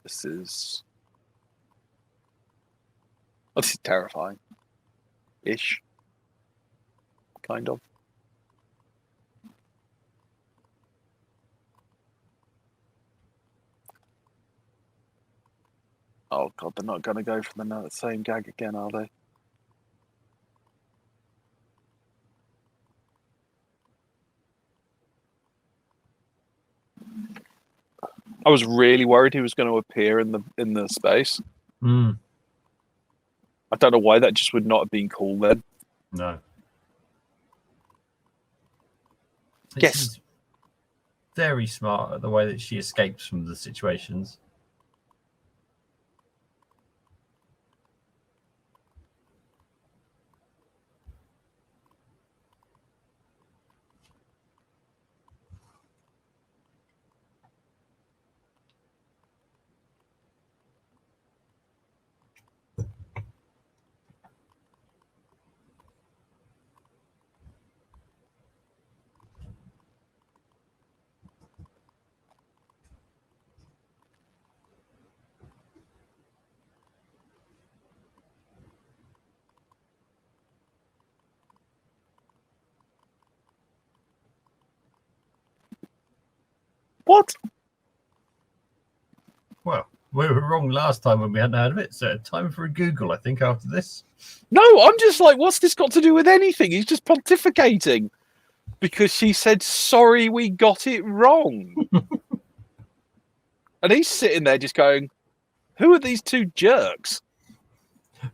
This is terrifying. Ish. Kind of. Oh, God, they're not going to go for the same gag again, are they? I was really worried he was going to appear in the space. I don't know why that just would not have been cool then. No. Yes. Very smart at the way that she escapes from the situations. What? Well, we were wrong last time when we hadn't heard of it, so time for a Google, I think, after this. No, I'm just like, what's this got to do with anything? He's just pontificating because she said, sorry, we got it wrong. And he's sitting there just going, who are these two jerks?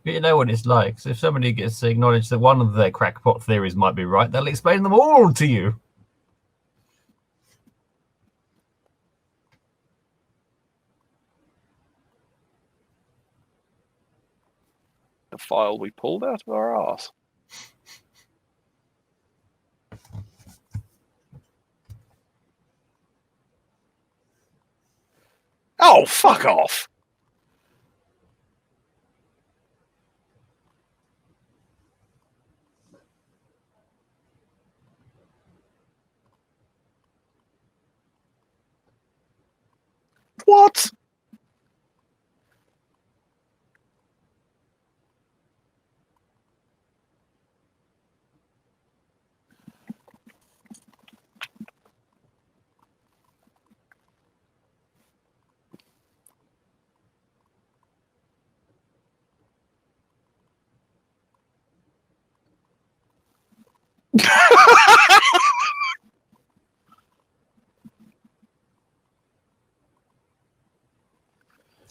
But you know what it's like. So if somebody gets to acknowledge that one of their crackpot theories might be right, they'll explain them all to you. The file we pulled out of our arse. Oh, fuck off. What?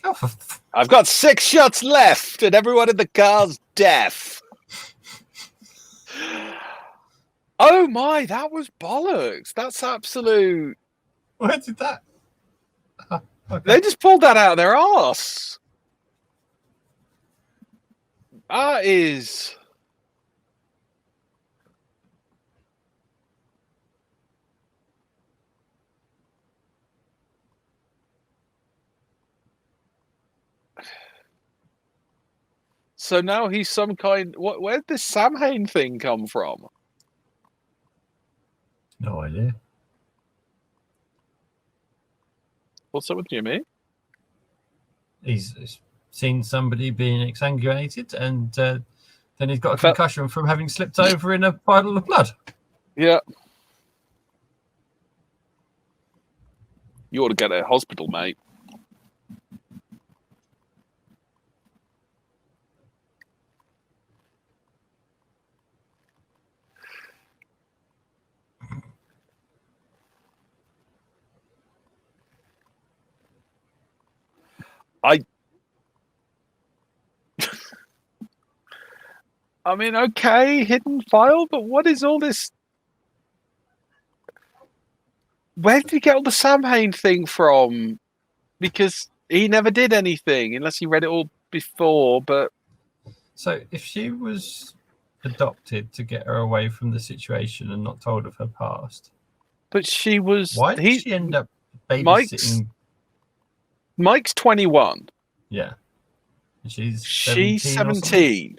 Oh, I've got 6 shots left, and everyone in the car's deaf. Oh my, that was bollocks. That's absolute. where did that? Okay. They just pulled that out of their arse. That is. So now he's some kind. Where did this Samhain thing come from? No idea. What's up with Jimmy? He's seen somebody being exsanguinated, and then he's got a concussion from having slipped over in a puddle of blood. Yeah. You ought to get to hospital, mate. I mean, okay, hidden file, but what is all this? Where did he get all the Samhain thing from? Because he never did anything unless he read it all before. But so, if she was adopted to get her away from the situation and not told of her past, but she was. Why did she end up babysitting? Mike's 21. Yeah, and she's 17.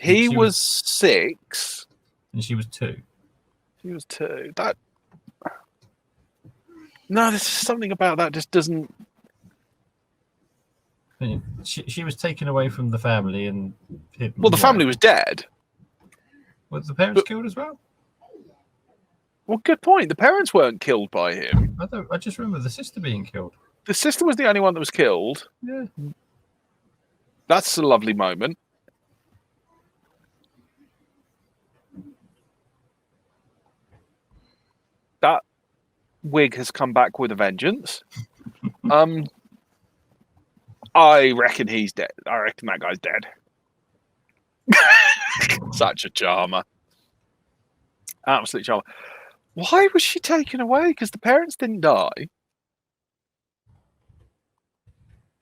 He was 6, and she was 2. She was 2. That. No, there's something about that just doesn't. I mean, she was taken away from the family and hidden. Well, the family was dead. Was the parents killed as well? Well, good point. The parents weren't killed by him. I just remember the sister being killed. The sister was the only one that was killed. Yeah. That's a lovely moment. That wig has come back with a vengeance. I reckon he's dead. I reckon that guy's dead. Such a charmer. Absolute charmer. Why was she taken away? Because the parents didn't die.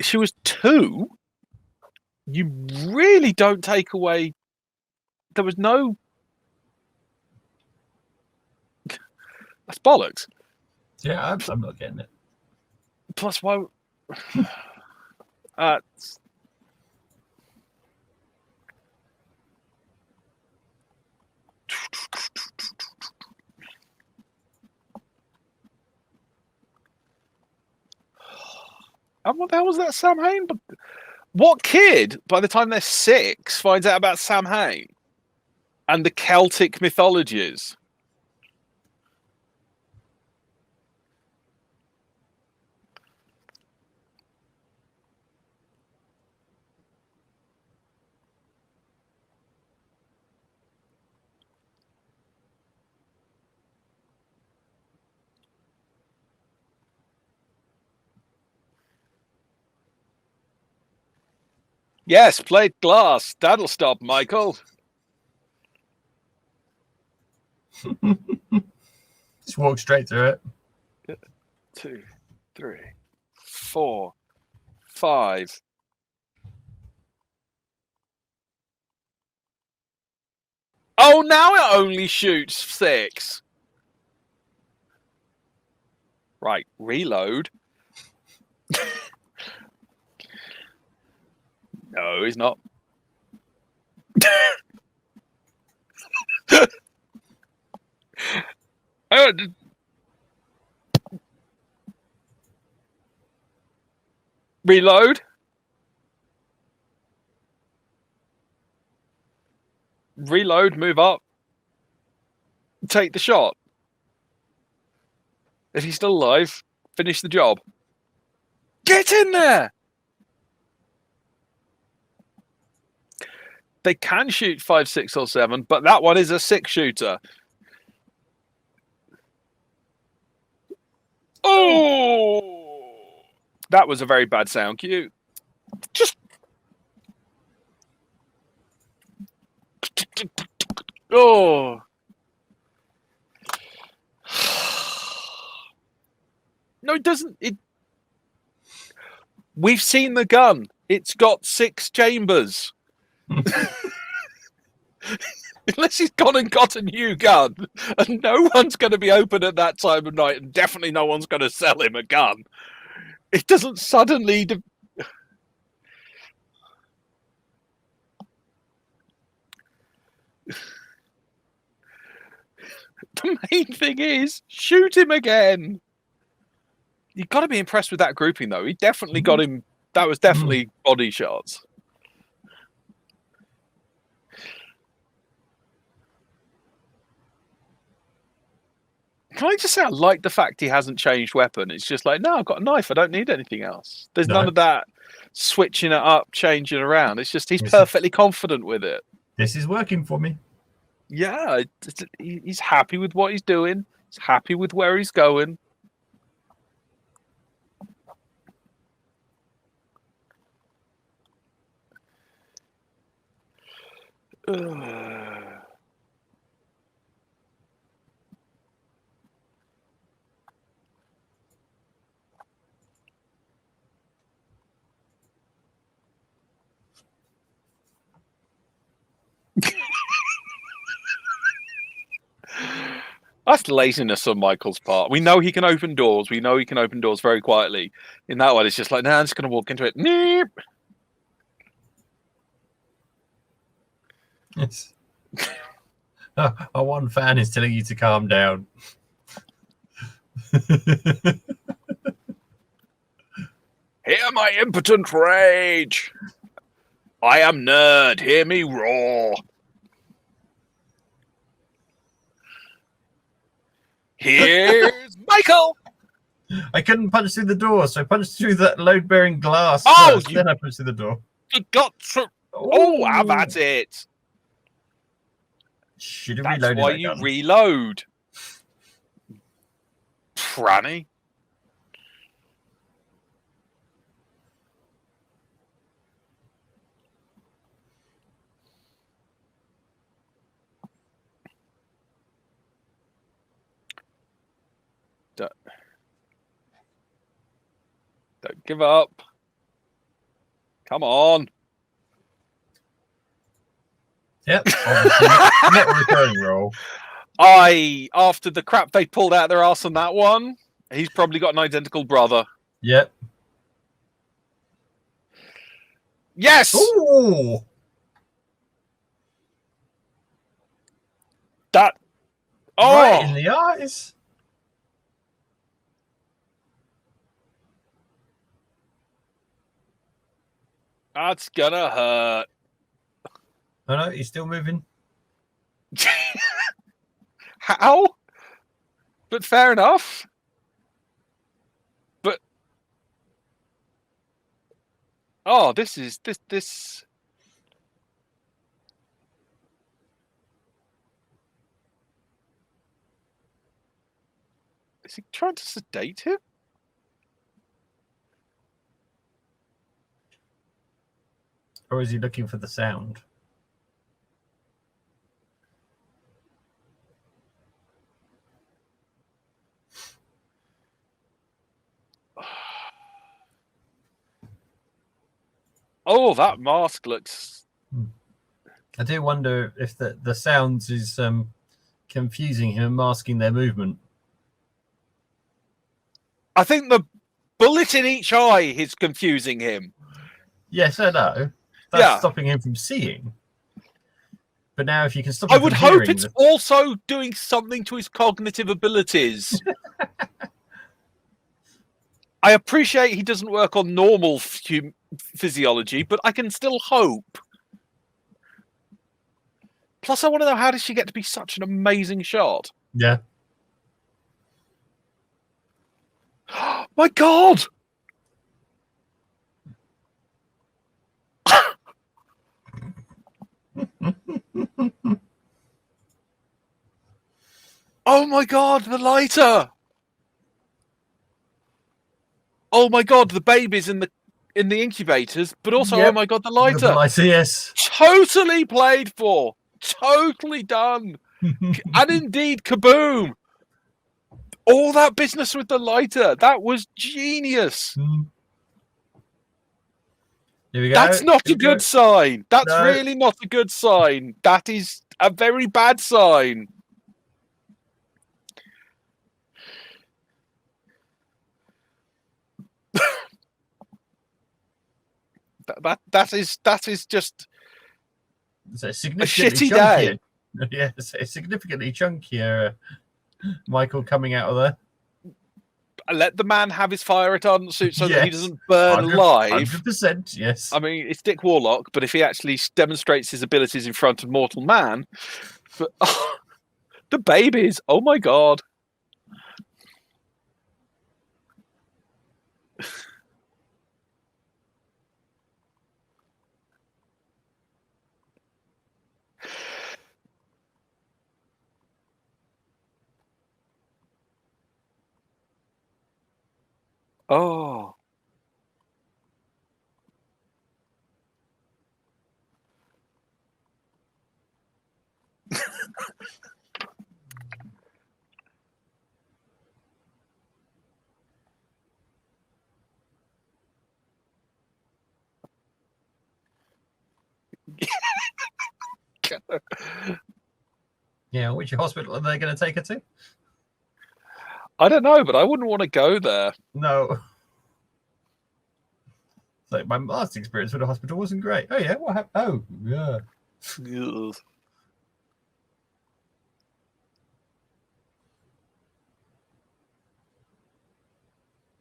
She was 2. You really don't take away. There was no. That's bollocks. Yeah, I'm not getting it. Plus, why? And what the hell was that Samhain? But what kid, by the time they're 6, finds out about Samhain and the Celtic mythologies? Yes, plate glass. That'll stop Michael. Just walk straight through it. 2, 3, 4, 5. Oh, now it only shoots 6. Right, reload. No, he's not. Reload. Reload, move up. Take the shot. If he's still alive, finish the job. Get in there! They can shoot 5, 6, or 7, but that one is a 6 shooter. Oh! That was a very bad sound cue. Just... Oh! No, it doesn't. We've seen the gun. It's got 6 chambers. Unless he's gone and got a new gun, and no one's going to be open at that time of night, and definitely no one's going to sell him a gun. It doesn't suddenly... The main thing is, shoot him again. You've got to be impressed with that grouping, though. He definitely got him. That was definitely body shots. Can I just say I like the fact he hasn't changed weapon? It's just like, no, I've got a knife. I don't need anything else. There's none of that switching it up, changing around. It's just he's perfectly confident with it. This is working for me. Yeah, he's happy with what he's doing. He's happy with where he's going. That's laziness on Michael's part. We know he can open doors. We know he can open doors very quietly. In that one, it's just like, nah, I'm just going to walk into it. Neep. Yes. Our one fan is telling you to calm down. Hear my impotent rage. I am nerd. Hear me roar. Here's Michael. I couldn't punch through the door, so I punched through that load-bearing glass. Oh, first, then I punched through the door. You got through. Oh, have at it. Should have That's reloaded why that you gun. reload. Franny. Don't give up. Come on. Yep. Obviously, not a recurring role. After the crap they pulled out their arse on that one, he's probably got an identical brother. Yep. Yes! Ooh! That... Oh! Right in the eyes. That's gonna hurt. Oh no, he's still moving. How? But fair enough. But... Oh, this is... This... Is he trying to sedate him? Or is he looking for the sound? Oh, that mask looks... I do wonder if the sounds is confusing him and masking their movement. I think the bullet in each eye is confusing him. Yes, I know. That's stopping him from seeing. But now if you can stop him I would from hope hearing... it's also doing something to his cognitive abilities. I appreciate he doesn't work on normal physiology, but I can still hope. Plus, I want to know, how does she get to be such an amazing shot? Yeah. My God! Oh my God, the lighter! Oh my God, the baby's in the incubators, but also, oh my God, the lighter! The lighter, yes. Totally played for! Totally done! And indeed, kaboom! All that business with the lighter, that was genius! Here we go. That's not a good sign! That's really not a good sign! That is a very bad sign! that is just a a significantly shitty day. Yeah, it's a significantly chunkier Michael coming out of there. Let the man have his fire retardant suit so that he doesn't burn live. 100%, yes. I mean, it's Dick Warlock, but if he actually demonstrates his abilities in front of mortal man, but, the babies, oh my God. Oh. Yeah, which hospital are they going to take her to? I don't know, but I wouldn't want to go there. No. Like, my last experience with a hospital wasn't great. Oh, yeah? What happened? Oh, yeah. Ugh.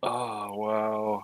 Oh, wow.